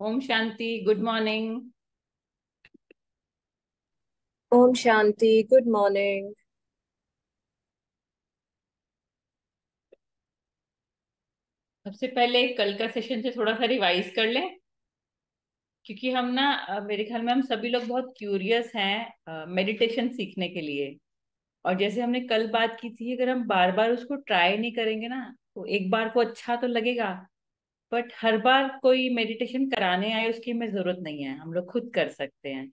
ओम Shanti. Good morning. Om Shanti. Good morning. सबसे पहले कल का सेशन से थोड़ा सा रिवाइज कर लें, क्योंकि हम ना मेरे ख्याल में हम सभी लोग बहुत क्यूरियस हैं मेडिटेशन सीखने के लिए। और जैसे हमने कल बात की थी, अगर हम बार बार उसको ट्राई नहीं करेंगे ना, तो एक बार को अच्छा तो लगेगा, बट हर बार कोई मेडिटेशन कराने आए उसकी हमें जरूरत नहीं है, हम लोग खुद कर सकते हैं।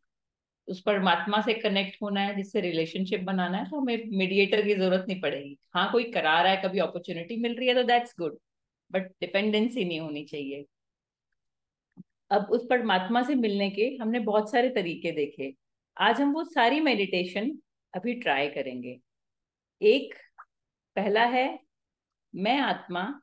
उस परमात्मा से कनेक्ट होना है, जिससे रिलेशनशिप बनाना है, तो हमें मीडिएटर की जरूरत नहीं पड़ेगी। हाँ, कोई करा रहा है, कभी अपॉर्चुनिटी मिल रही है तो दैट्स गुड, बट डिपेंडेंसी नहीं होनी चाहिए। अब उस परमात्मा से मिलने के हमने बहुत सारे तरीके देखे। आज हम वो सारी मेडिटेशन अभी ट्राई करेंगे। एक पहला है, मैं आत्मा,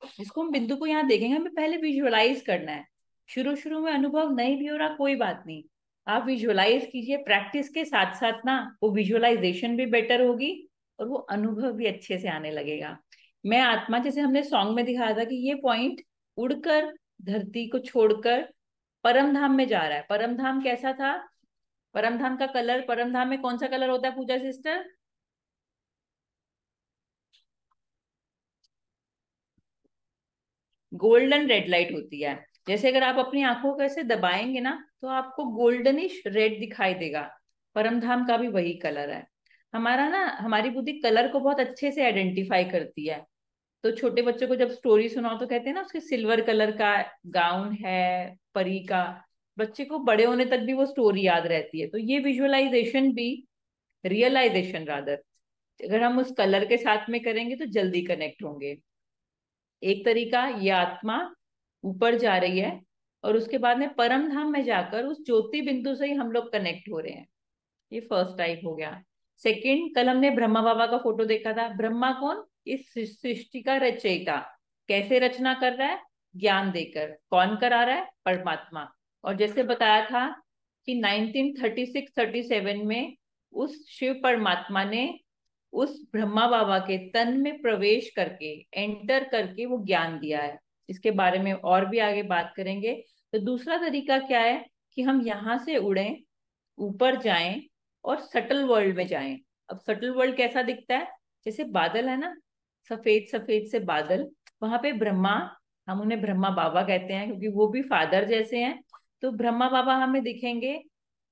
जिसको हम बिंदु को यहाँ देखेंगे, हमें पहले विजुअलाइज करना है। शुरू शुरू में अनुभव नहीं भी हो रहा, कोई बात नहीं, आप विजुअलाइज कीजिए। प्रैक्टिस के साथ साथ ना वो विजुअलाइजेशन भी बेटर होगी और वो अनुभव भी अच्छे से आने लगेगा। मैं आत्मा, जैसे हमने सॉन्ग में दिखाया था कि ये पॉइंट उड़कर धरती को छोड़कर परम धाम में जा रहा है। परम धाम कैसा था? परम धाम का कलर, परम धाम में कौन सा कलर होता है पूजा सिस्टर? गोल्डन रेड लाइट होती है। जैसे अगर आप अपनी आंखों को ऐसे दबाएंगे ना, तो आपको गोल्डनिश रेड दिखाई देगा। परमधाम का भी वही कलर है। हमारा ना, हमारी बुद्धि कलर को बहुत अच्छे से आइडेंटिफाई करती है। तो छोटे बच्चों को जब स्टोरी सुनाओ तो कहते हैं ना, उसके सिल्वर कलर का गाउन है परी का। बच्चे को बड़े होने तक भी वो स्टोरी याद रहती है। तो ये विजुअलाइजेशन भी, रियलाइजेशन रादर, अगर हम उस कलर के साथ में करेंगे तो जल्दी कनेक्ट होंगे। एक तरीका, ये आत्मा ऊपर जा रही है और उसके बाद में परम धाम में जाकर उस ज्योति बिंदु से ही हम लोग कनेक्ट हो रहे हैं। ये फर्स्ट टाइप हो गया। सेकंड, कल हमने ब्रह्मा बाबा का फोटो देखा था। ब्रह्मा कौन? इस सृष्टि का रचयिता। कैसे रचना कर रहा है? ज्ञान देकर। कौन करा रहा है? परमात्मा। और जैसे बताया था कि 1936-37 में उस शिव परमात्मा ने उस ब्रह्मा बाबा के तन में प्रवेश करके, एंटर करके वो ज्ञान दिया है। इसके बारे में और भी आगे बात करेंगे। तो दूसरा तरीका क्या है कि हम यहाँ से उड़ें, ऊपर जाएं और सटल वर्ल्ड में जाएं। अब सटल वर्ल्ड कैसा दिखता है? जैसे बादल है ना, सफेद सफेद से बादल, वहां पे ब्रह्मा, हम उन्हें ब्रह्मा बाबा कहते हैं क्योंकि वो भी फादर जैसे हैं। तो ब्रह्मा बाबा हमें दिखेंगे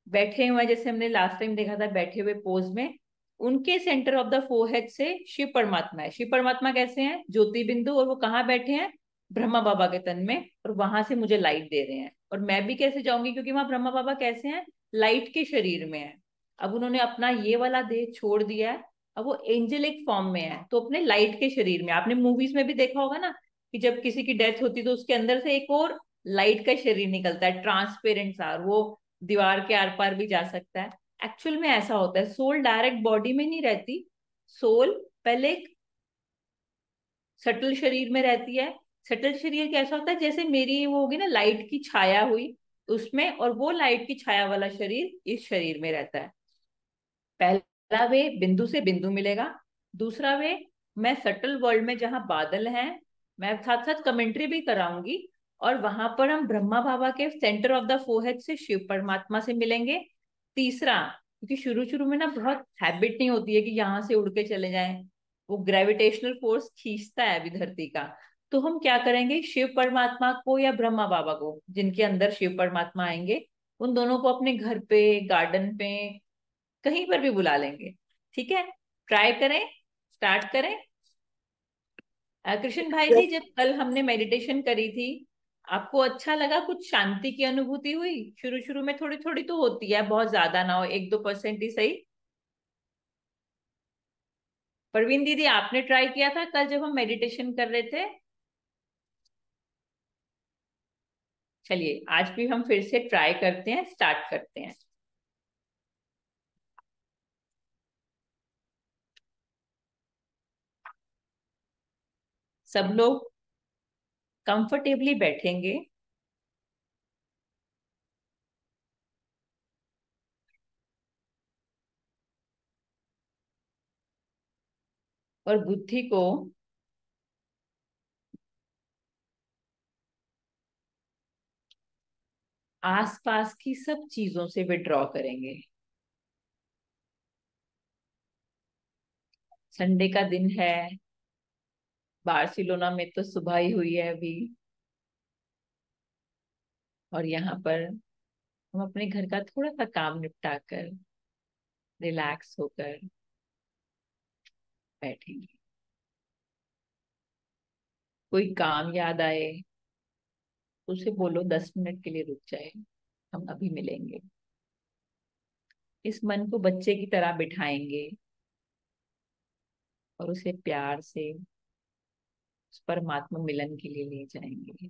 बैठे हुए हैं, जैसे हमने लास्ट टाइम देखा था बैठे हुए पोज में। उनके सेंटर ऑफ द फोरहेड से शिव परमात्मा है। शिव परमात्मा कैसे हैं? ज्योति बिंदु, और वो कहाँ बैठे हैं? ब्रह्मा बाबा के तन में, और वहां से मुझे लाइट दे रहे हैं। और मैं भी कैसे जाऊंगी, क्योंकि वहां ब्रह्मा बाबा कैसे हैं? लाइट के शरीर में है। अब उन्होंने अपना ये वाला देह छोड़ दिया है, अब वो एंजेलिक फॉर्म में है, तो अपने लाइट के शरीर में। आपने मूवीज में भी देखा होगा ना, कि जब किसी की डेथ होती है तो उसके अंदर से एक और लाइट का शरीर निकलता है, ट्रांसपेरेंट सा, और वो दीवार के आर पार भी जा सकता है। एक्चुअल में ऐसा होता है, सोल डायरेक्ट बॉडी में नहीं रहती। सोल पहले एक सटल शरीर में रहती है। सटल शरीर कैसा होता है? जैसे मेरी वो होगी ना लाइट की छाया हुई उसमें, और वो लाइट की छाया वाला शरीर इस शरीर में रहता है। पहला वे, बिंदु से बिंदु मिलेगा। दूसरा वे, मैं सटल वर्ल्ड में जहां बादल हैं, मैं साथ साथ कमेंट्री भी कराऊंगी, और वहां पर हम ब्रह्मा बाबा के सेंटर ऑफ द फोरहेड से शिव परमात्मा से मिलेंगे। तीसरा, क्योंकि शुरू शुरू में ना बहुत हैबिट नहीं होती है कि यहाँ से उड़ के चले जाएं, वो ग्रेविटेशनल फोर्स खींचता है अभी धरती का। तो हम क्या करेंगे, शिव परमात्मा को या ब्रह्मा बाबा को, जिनके अंदर शिव परमात्मा आएंगे, उन दोनों को अपने घर पे, गार्डन पे, कहीं पर भी बुला लेंगे। ठीक है, ट्राई करें, स्टार्ट करें। कृष्ण भाई जी, जब कल हमने मेडिटेशन करी थी, आपको अच्छा लगा? कुछ शांति की अनुभूति हुई? शुरू शुरू में थोड़ी थोड़ी तो होती है, बहुत ज्यादा ना हो, 1-2% ही सही। परवीन दीदी, आपने ट्राई किया था कल जब हम मेडिटेशन कर रहे थे? चलिए आज भी हम फिर से ट्राई करते हैं, स्टार्ट करते हैं। सब लोग कंफर्टेबली बैठेंगे और बुद्धि को आसपास की सब चीजों से विड्रॉ करेंगे। संडे का दिन है। बार्सिलोना में तो सुबह ही हुई है अभी। और यहाँ पर हम अपने घर का थोड़ा सा काम निपटा कर रिलैक्स होकर बैठेंगे। कोई काम याद आए तो उसे बोलो 10 मिनट के लिए रुक जाए, हम अभी मिलेंगे। इस मन को बच्चे की तरह बिठाएंगे और उसे प्यार से उस परमात्मा मिलन के लिए ले जाएंगे।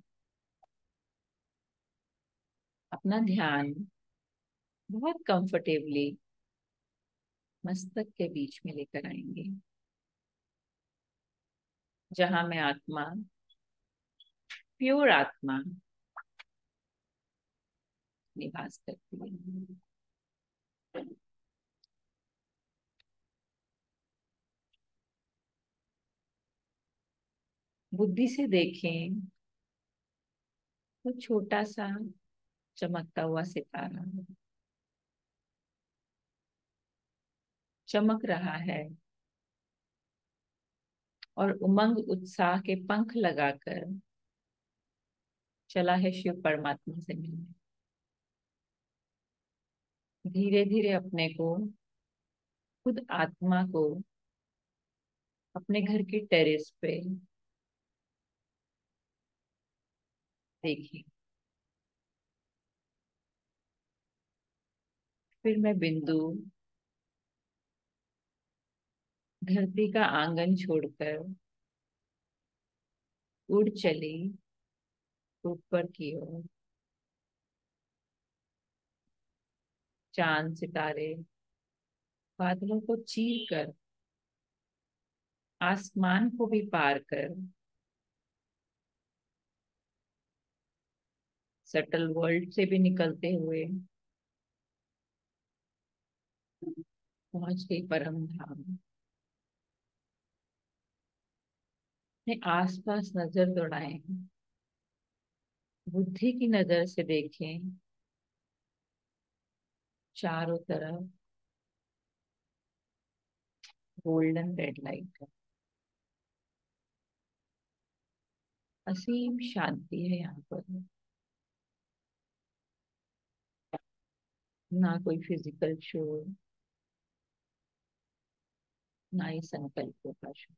अपना ध्यान बहुत कंफर्टेबली मस्तक के बीच में लेकर आएंगे, जहां मैं आत्मा, प्योर आत्मा निवास करती है। बुद्धि से देखें तो छोटा सा चमकता हुआ सितारा चमक रहा है और उमंग उत्साह के पंख लगाकर चला है शिव परमात्मा से मिलने। धीरे धीरे अपने को, खुद आत्मा को अपने घर की टेरेस पे देखिए। फिर मैं बिंदु धरती का आंगन छोड़कर उड़ चली ऊपर की ओर। चांद सितारे बादलों को चीर कर, आसमान को भी पार कर, सटल वर्ल्ड से भी निकलते हुए पहुंच गई परम धाम। अपने आसपास नजर दौड़ाएं, बुद्धि की नजर से देखें चारों तरफ गोल्डन रेड लाइट, असीम शांति है यहाँ पर। ना कोई फिजिकल शोर, ना ही संकल्पों का शोर।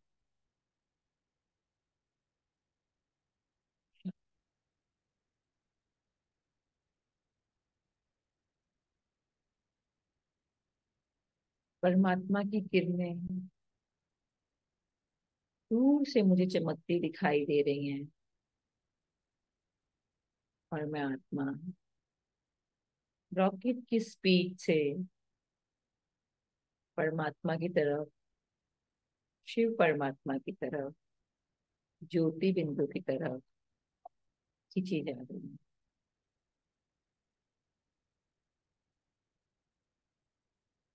परमात्मा की किरणें दूर से मुझे चमकती दिखाई दे रही हैं और मैं आत्मा रॉकेट की स्पीड से परमात्मा की तरफ, शिव परमात्मा की तरफ, ज्योति बिंदु की तरफ खींची जा रही है।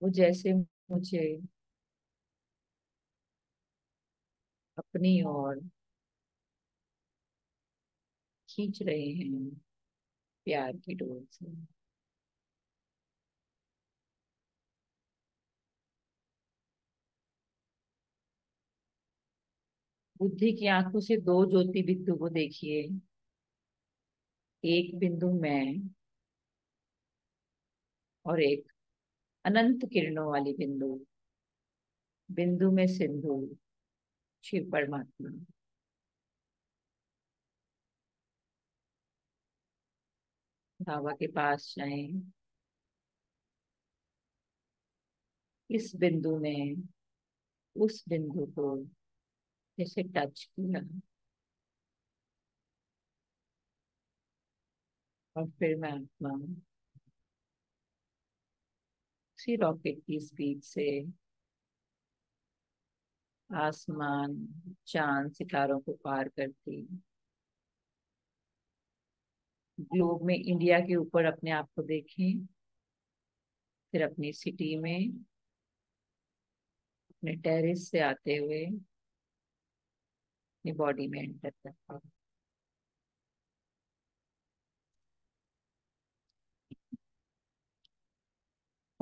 वो जैसे मुझे अपनी ओर खींच रहे हैं प्यार की डोर से। बुद्धि की आंखों से दो ज्योति बिंदु को देखिए। एक बिंदु मैं और एक अनंत किरणों वाली बिंदु। बिंदु में सिंधु, शिव परमात्मा। बाबा के पास जाएं, इस बिंदु में उस बिंदु को जैसे टच किया और फिर मैं आत्मा उसी रॉकेट की स्पीड से आसमान, चांद, सितारों को पार करती ग्लोब में इंडिया के ऊपर अपने आप को देखें। फिर अपनी सिटी में अपने टेरेस से आते हुए अपनी बॉडी में एंटर करता हूँ।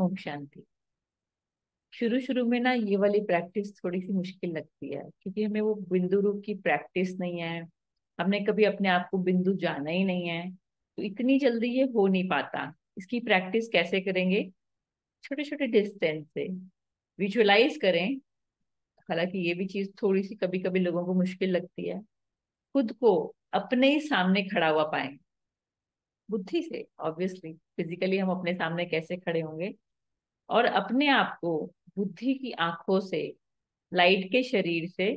ओम शांति। शुरू शुरू में ना ये वाली प्रैक्टिस थोड़ी सी मुश्किल लगती है, क्योंकि हमें वो बिंदु रूप की प्रैक्टिस नहीं है। हमने कभी अपने आप को बिंदु जाना ही नहीं है, तो इतनी जल्दी ये हो नहीं पाता। इसकी प्रैक्टिस कैसे करेंगे? छोटे छोटे डिस्टेंस से विजुअलाइज करें। हालांकि ये भी चीज थोड़ी सी कभी कभी लोगों को मुश्किल लगती है। खुद को अपने ही सामने खड़ा हुआ पाएं, बुद्धि से। ऑब्वियसली फिजिकली हम अपने सामने कैसे खड़े होंगे? और अपने आप को बुद्धि की आंखों से, लाइट के शरीर से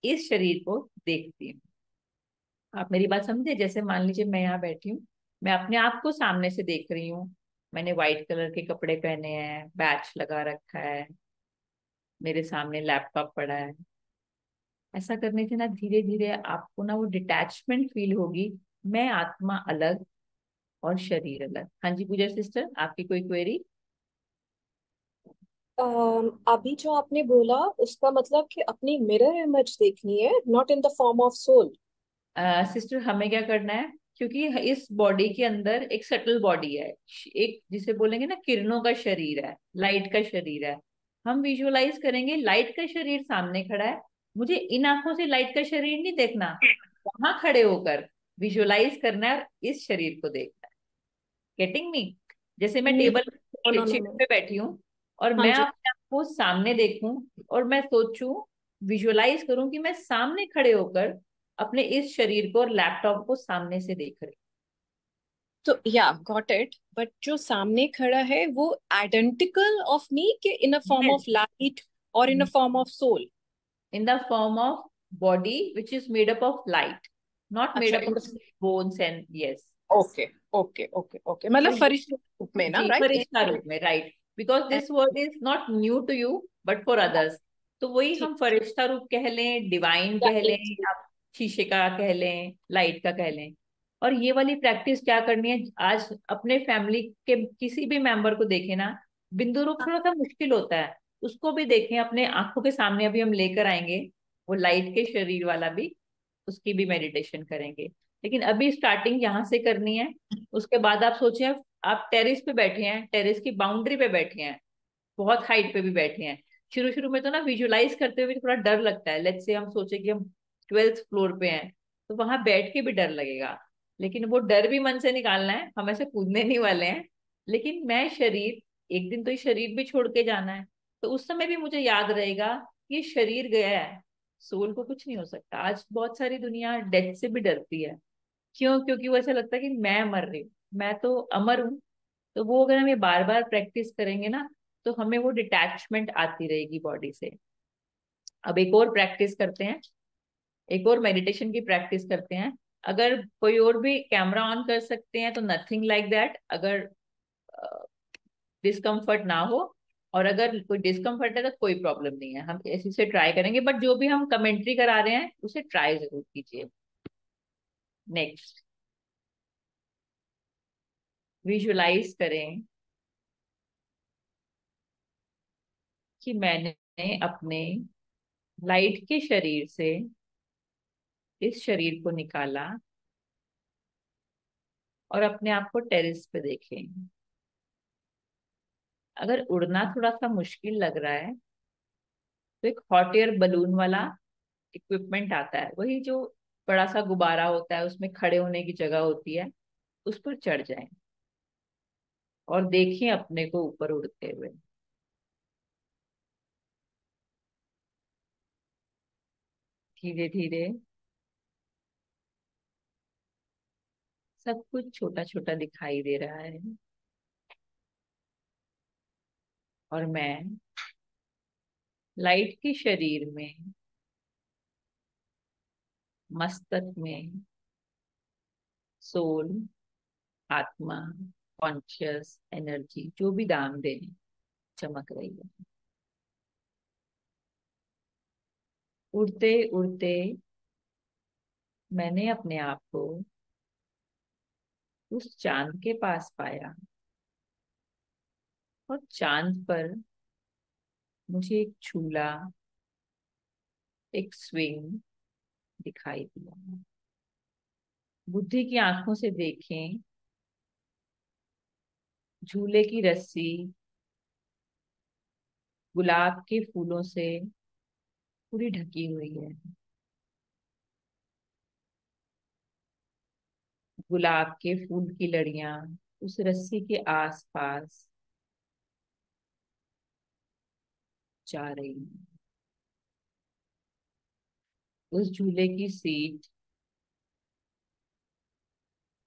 इस शरीर को देखती हूँ। आप मेरी बात समझे? जैसे मान लीजिए मैं यहाँ बैठी हूँ, मैं अपने आप को सामने से देख रही हूँ। मैंने व्हाइट कलर के कपड़े पहने हैं, बैच लगा रखा है, मेरे सामने लैपटॉप पड़ा है। ऐसा करने से ना धीरे धीरे आपको ना वो डिटैचमेंट फील होगी। मैं आत्मा अलग और शरीर अलग। हाँ जी पूजा सिस्टर, आपकी कोई क्वेरी? अभी जो आपने बोला उसका मतलब कि अपनी मिरर इमेज देखनी है, not in the form of soul. Sister हमें क्या करना है, क्योंकि इस बॉडी के अंदर एक सटल बॉडी है, एक जिसे बोलेंगे ना किरणों का शरीर है, लाइट का शरीर है। हम विजुअलाइज करेंगे लाइट का शरीर सामने खड़ा है। मुझे इन आंखों से लाइट का शरीर नहीं देखना, वहां खड़े होकर विजुअलाइज करना है और इस शरीर को देखना है। Getting me? जैसे मैं no table no no chair no. पे बैठी हूँ और हाँ मैं जी। अपने आप को सामने देखूं, और मैं सोचूं, विजुअलाइज करूं कि मैं सामने खड़े होकर अपने इस शरीर को और लैपटॉप को सामने से देख रही तो या गॉट इट, बट जो सामने खड़ा है वो आइडेंटिकल ऑफ मी के इन अ हूँ। Form of light or in a form of soul? In the form of body which is made up of light, not made अच्छा, up in of the bones and yes. Okay okay okay okay, मतलब और ये फरिश्ते के रूप में ना, जी right? फरिश्ता रूप में, right. Because this word is not new to you but for others. तो वही ठीक। हम फरिश्ता रूप कह लें, डिवाइन या कह लें, एंजल। या शीशे का कह लें, लाइट का कह लें। और ये वाली प्रैक्टिस क्या करनी है? आज अपने फैमिली के किसी भी मेंबर को देखें ना, बिंदु रूप थोड़ा सा मुश्किल होता है, उसको भी देखें अपने आंखों के सामने। अभी हम लेकर आएंगे वो लाइट के शरीर वाला भी, उसकी भी मेडिटेशन करेंगे। लेकिन अभी स्टार्टिंग यहाँ से करनी है। उसके बाद आप सोचिए, आप टेरेस पे बैठे हैं, टेरेस की बाउंड्री पे बैठे हैं, बहुत हाइट पे भी बैठे हैं। शुरू शुरू में तो ना विजुलाइज करते हुए थोड़ा डर लगता है। लेट्स से हम सोचे कि हम 12th फ्लोर पे हैं, तो वहां बैठ के भी डर लगेगा। लेकिन वो डर भी मन से निकालना है, हम ऐसे कूदने नहीं वाले हैं। लेकिन मैं शरीर, एक दिन तो ये शरीर भी छोड़ के जाना है, तो उस समय भी मुझे याद रहेगा कि ये शरीर गया है, सोल को कुछ नहीं हो सकता। आज बहुत सारी दुनिया डेथ से भी डरती है। क्यों? क्योंकि वो ऐसा लगता है कि मैं मर रही हूँ, मैं तो अमर हूँ। तो वो अगर हम ये बार बार प्रैक्टिस करेंगे ना, तो हमें वो डिटैचमेंट आती रहेगी बॉडी से। अब एक और प्रैक्टिस करते हैं, एक और मेडिटेशन की प्रैक्टिस करते हैं। अगर कोई और भी कैमरा ऑन कर सकते हैं तो नथिंग लाइक दैट, अगर डिस्कम्फर्ट ना हो। और अगर कोई डिस्कम्फर्ट है तो कोई प्रॉब्लम नहीं है, हम इसी से ट्राई करेंगे। बट जो भी हम कमेंट्री करा रहे हैं उसे ट्राई जरूर कीजिए। नेक्स्ट, विजुलाइज करें कि मैंने अपने लाइट के शरीर से इस शरीर को निकाला और अपने आप को टेरेस पे देखें। अगर उड़ना थोड़ा सा मुश्किल लग रहा है, तो एक हॉट एयर बलून वाला इक्विपमेंट आता है, वही जो बड़ा सा गुब्बारा होता है, उसमें खड़े होने की जगह होती है, उस पर चढ़ जाएं और देखें अपने को ऊपर उड़ते हुए। धीरे धीरे सब कुछ छोटा छोटा दिखाई दे रहा है, और मैं लाइट के शरीर में, मस्तक में, सोल, आत्मा, कॉन्शियस एनर्जी, जो भी नाम दें, चमक रही है। उड़ते उड़ते मैंने अपने आप को उस चांद के पास पाया, और चांद पर मुझे एक झूला, एक स्विंग दिखाई दिया। बुद्धि की आंखों से देखें, झूले की रस्सी गुलाब के फूलों से पूरी ढकी हुई है। गुलाब के फूल की लड़ियां उस रस्सी के आसपास जा रही हैं। उस झूले की सीट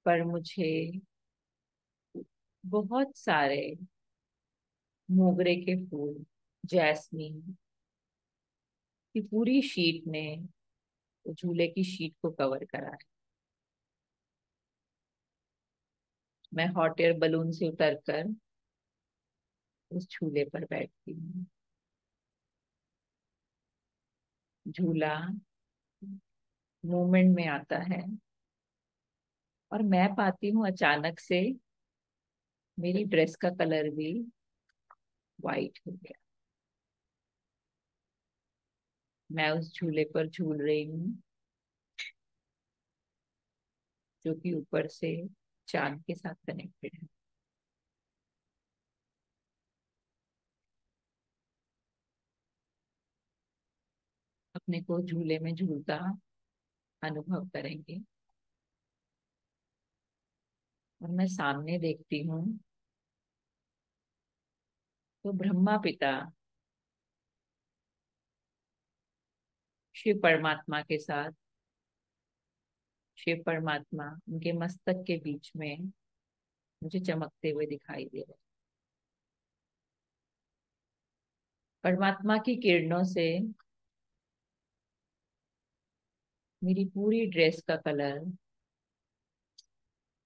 पर मुझे बहुत सारे मोगरे के फूल, जैस्मीन की पूरी शीट ने झूले की शीट को कवर करा है। मैं हॉट एयर बलून से उतरकर उस झूले पर बैठती हूँ। झूला मूवमेंट में आता है और मैं पाती हूँ अचानक से मेरी ड्रेस का कलर भी वाइट हो गया। मैं उस झूले पर झूल रही हूँ जो कि ऊपर से चांद के साथ कनेक्टेड है। अपने को झूले में झूलता अनुभव करेंगे और मैं सामने देखती हूँ तो ब्रह्मा पिता शिव परमात्मा के साथ, शिव परमात्मा उनके मस्तक के बीच में मुझे चमकते हुए दिखाई दे रहे हैं। परमात्मा की किरणों से मेरी पूरी ड्रेस का कलर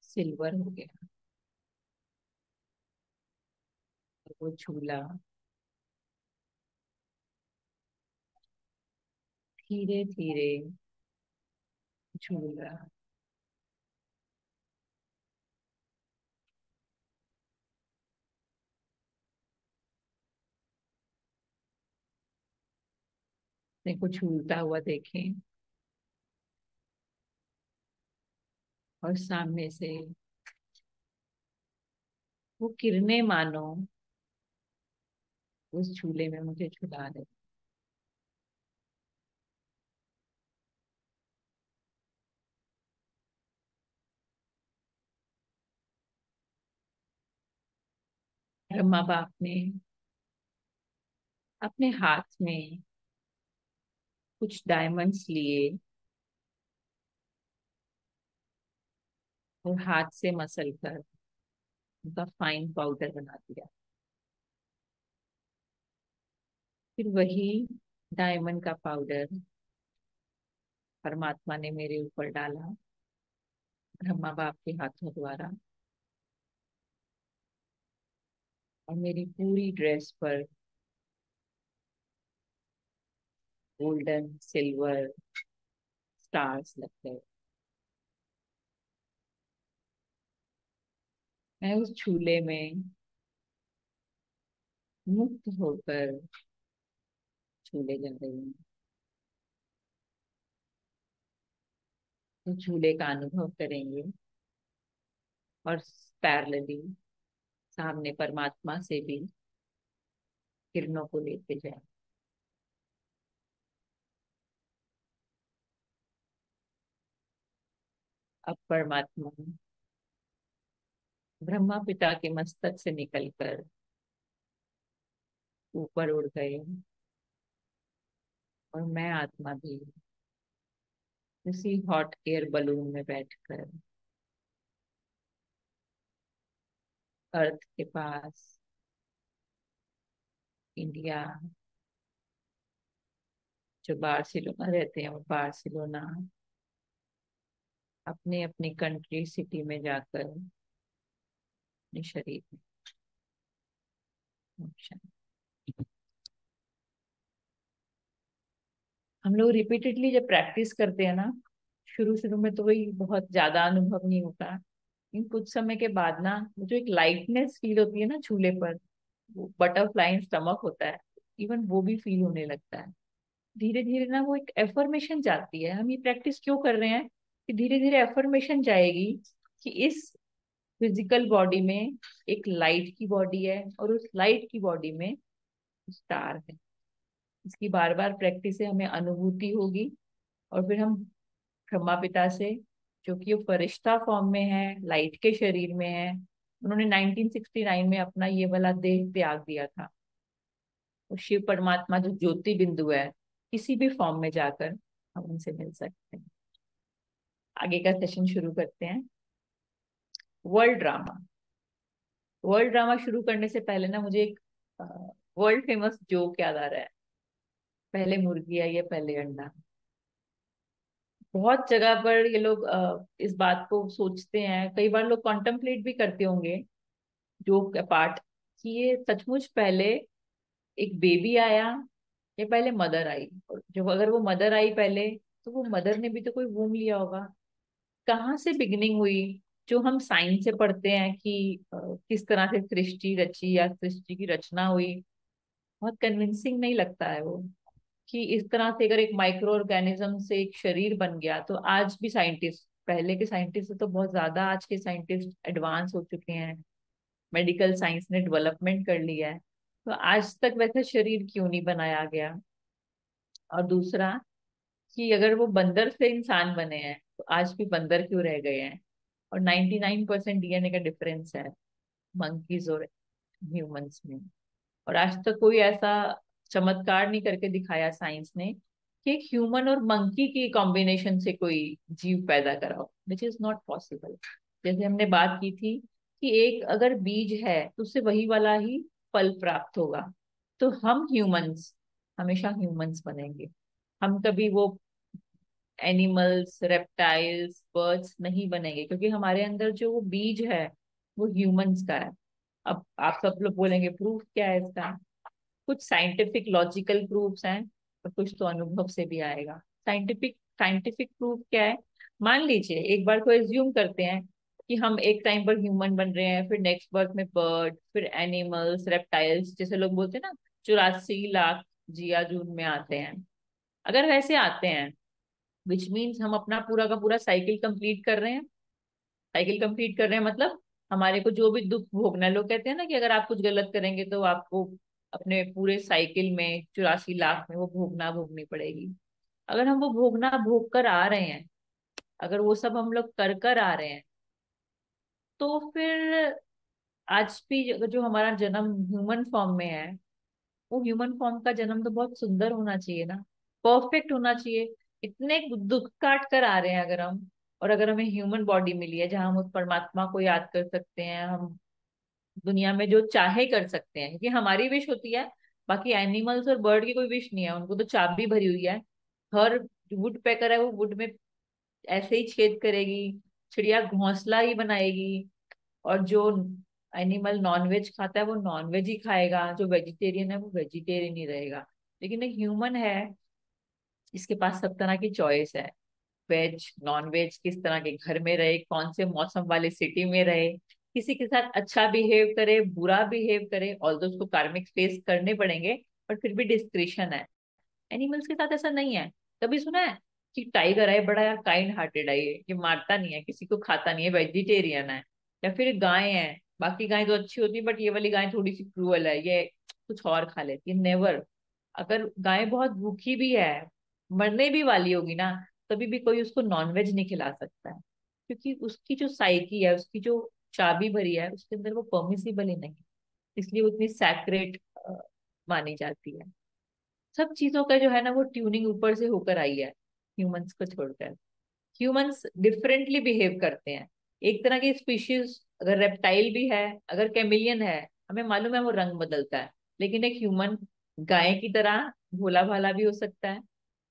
सिल्वर हो गया और वो झूला धीरे धीरे झूल रहा। अपने को झूलता हुआ देखें और सामने से वो किरणें मानो उस झूले में मुझे झुला रहे। ब्रह्मा बाप ने अपने हाथ में कुछ डायमंड्स लिए और हाथ से मसल कर उनका फाइन पाउडर बना दिया। फिर वही डायमंड का पाउडर परमात्मा ने मेरे ऊपर डाला ब्रह्मा बाप के हाथों द्वारा और मेरी पूरी ड्रेस पर गोल्डन सिल्वर स्टार्स लग गए। मैं उस झूले में मुक्त होकर झूले जा रही हूँ। तो झूले का अनुभव करेंगे और पैरेलली सामने परमात्मा से भी किरणों को लेते जाए। अब परमात्मा ब्रह्मा पिता के मस्तक से निकलकर ऊपर उड़ गए और मैं आत्मा भी उसी हॉट एयर बलून में बैठकर अर्थ के पास इंडिया, जो बार्सिलोना रहते हैं, वो बार्सिलोना अपने अपनी कंट्री सिटी में जाकर अपने शरीर में मोशन। हम लोग रिपीटेडली जब प्रैक्टिस करते हैं ना, शुरू शुरू में तो वही बहुत ज्यादा अनुभव नहीं होता, लेकिन कुछ समय के बाद ना वो जो एक लाइटनेस फील होती है ना झूले पर, वो बटरफ्लाई स्टमक होता है, इवन वो भी फील होने लगता है। धीरे धीरे ना वो एक एफर्मेशन जाती है। हम ये प्रैक्टिस क्यों कर रहे हैं कि धीरे धीरे एफर्मेशन जाएगी कि इस फिजिकल बॉडी में एक लाइट की बॉडी है और उस लाइट की बॉडी में स्टार है। इसकी बार बार प्रैक्टिस से हमें अनुभूति होगी, और फिर हम ब्रह्मा पिता से, जो कि वो फरिश्ता फॉर्म में है, लाइट के शरीर में है, उन्होंने 1969 में अपना ये वाला देह त्याग दिया था। और शिव परमात्मा जो ज्योति बिंदु है, किसी भी फॉर्म में जाकर हम उनसे मिल सकते हैं। आगे का सेशन शुरू करते हैं। World drama. वर्ल्ड ड्रामा शुरू करने से पहले ना मुझे एक वर्ल्ड फेमस जोक याद आ रहा है। पहले मुर्गी आई है पहले अंडा। बहुत जगह पर ये लोग इस बात को सोचते हैं, कई बार लोग कॉन्टेम्पलेट भी करते होंगे जोक अपार्ट, कि ये सचमुच पहले एक बेबी आया या पहले मदर आई। और जो अगर वो मदर आई पहले, तो वो मदर ने भी तो कोई वूम लिया होगा। कहाँ से बिगिनिंग हुई? जो हम साइंस से पढ़ते हैं कि किस तरह से सृष्टि रची या सृष्टि की रचना हुई, बहुत कन्विंसिंग नहीं लगता है वो, कि इस तरह से अगर एक माइक्रो ऑर्गेनिज्म से एक शरीर बन गया। तो आज भी साइंटिस्ट, पहले के साइंटिस्ट से तो बहुत ज्यादा आज के साइंटिस्ट एडवांस हो चुके हैं, मेडिकल साइंस ने डेवलपमेंट कर लिया है। तो आज तक वैसा शरीर क्यों नहीं बनाया गया? और दूसरा, कि अगर वो बंदर से इंसान बने हैं, तो आज भी बंदर क्यों रह गए हैं? और 99% डीएनए का डिफरेंस है मंकीज और ह्यूमंस में। और आज तक कोई ऐसा चमत्कार नहीं करके दिखाया साइंस ने कि एक ह्यूमन और मंकी की कॉम्बिनेशन से कोई जीव पैदा कराओ, विच इज नॉट पॉसिबल। जैसे हमने बात की थी कि एक अगर बीज है तो उससे वही वाला ही फल प्राप्त होगा। तो हम ह्यूमंस हमेशा ह्यूमंस बनेंगे। हम कभी वो एनिमल्स, रेप्टाइल्स, बर्ड्स नहीं बनेंगे, क्योंकि हमारे अंदर जो वो बीज है वो ह्यूमंस का है। अब आप सब लोग बोलेंगे प्रूफ क्या है इसका? कुछ साइंटिफिक लॉजिकल प्रूफ्स हैं, और कुछ तो अनुभव से भी आएगा। साइंटिफिक साइंटिफिक प्रूफ क्या है? मान लीजिए एक बार को एज्यूम करते हैं कि हम एक टाइम पर ह्यूमन बन रहे हैं, फिर नेक्स्ट बर्थ में बर्ड, फिर एनिमल्स, रेप्टाइल्स, जैसे लोग बोलते हैं ना 84 लाख जिया जून में आते हैं। अगर वैसे आते हैं, विच मीन्स हम अपना पूरा का पूरा साइकिल कंप्लीट कर रहे हैं। साइकिल कंप्लीट कर रहे हैं मतलब हमारे को जो भी दुख भोगना है, लोग कहते हैं ना कि अगर आप कुछ गलत करेंगे तो आपको अपने पूरे साइकिल में 84 लाख में वो भोगना भोगनी पड़ेगी। अगर हम वो भोगना भोग कर आ रहे हैं, अगर वो सब हम लोग कर कर आ रहे हैं, तो फिर आज भी जो हमारा जन्म ह्यूमन फॉर्म में है, वो ह्यूमन फॉर्म का जन्म तो बहुत सुंदर होना चाहिए ना, परफेक्ट होना चाहिए। इतने दुख काट कर आ रहे हैं अगर हम, और अगर हमें ह्यूमन बॉडी मिली है जहां हम उस परमात्मा को याद कर सकते हैं, हम दुनिया में जो चाहे कर सकते हैं, क्योंकि हमारी विश होती है। बाकी एनिमल्स और बर्ड की कोई विश नहीं है, उनको तो चाबी भरी हुई है। हर वुड पेकर है, वो वुड में ऐसे ही छेद करेगी, चिड़िया घोंसला ही बनाएगी। और जो एनिमल नॉनवेज खाता है वो नॉनवेज ही खाएगा, जो वेजिटेरियन है वो वेजिटेरियन ही रहेगा। लेकिन एक ह्यूमन है, इसके पास सब तरह की चॉइस है। वेज नॉन वेज, किस तरह के घर में रहे, कौन से मौसम वाले सिटी में रहे, किसी के साथ अच्छा बिहेव करे, बुरा बिहेव करे, ऑल्दो उसको कार्मिक फेस करने पड़ेंगे, पर फिर भी डिस्क्रिशन है। एनिमल्स के साथ ऐसा नहीं है। कभी सुना है कि टाइगर है बड़ा यार काइंड हार्टेड है, ये मारता नहीं है, किसी को खाता नहीं है, वेजिटेरियन है? या फिर गाय है, बाकी गाय तो अच्छी होती है बट ये वाली गाय थोड़ी सी क्रूअल है, ये कुछ और खा लेती है? नेवर। अगर गाय बहुत भूखी भी है, मरने भी वाली होगी ना, तभी भी कोई उसको नॉनवेज नहीं खिला सकता है, क्योंकि उसकी जो साइकी है, उसकी जो चाबी भरी है, उसके अंदर वो परमिसिबल ही नहीं, इसलिए वो इतनी सैक्रेट मानी जाती है। सब चीजों का जो है ना वो ट्यूनिंग ऊपर से होकर आई है, ह्यूमंस को छोड़कर। ह्यूमंस डिफरेंटली बिहेव करते हैं। एक तरह की स्पीशीज अगर रेप्टाइल भी है, अगर कैमिलियन है, हमें मालूम है वो रंग बदलता है, लेकिन एक ह्यूमन गाय की तरह भोला भाला भी हो सकता है,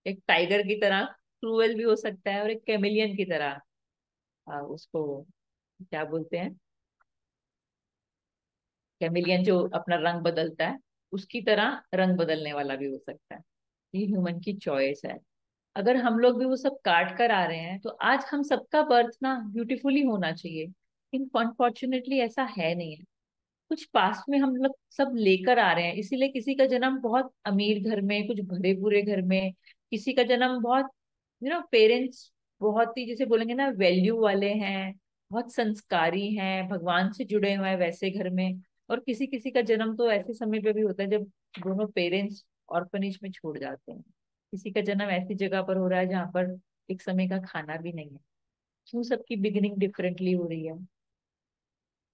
एक टाइगर की तरह क्रूएल भी हो सकता है, और एक कैमिलियन की तरह उसको क्या बोलते हैं, कैमिलियन जो अपना रंग बदलता है, उसकी तरह रंग बदलने वाला भी हो सकता है। ये ह्यूमन की चॉइस है। अगर हम लोग भी वो सब काट कर आ रहे हैं, तो आज हम सबका बर्थ ना ब्यूटीफुली होना चाहिए, लेकिन अनफॉर्चुनेटली ऐसा है नहीं है। कुछ पास्ट में हम लोग सब लेकर आ रहे हैं, इसीलिए किसी का जन्म बहुत अमीर घर में, कुछ भरे पूरे घर में, किसी का जन्म बहुत पेरेंट्स बहुत ही जैसे बोलेंगे ना वैल्यू वाले हैं, बहुत संस्कारी हैं, भगवान से जुड़े हुए हैं वैसे घर में। और किसी किसी का जन्म तो ऐसे समय पे भी होता है जब दोनों पेरेंट्स ऑर्फनेज में छोड़ जाते हैं। किसी का जन्म ऐसी जगह पर हो रहा है जहाँ पर एक समय का खाना भी नहीं है। क्यों सबकी बिगिनिंग डिफरेंटली हो रही है?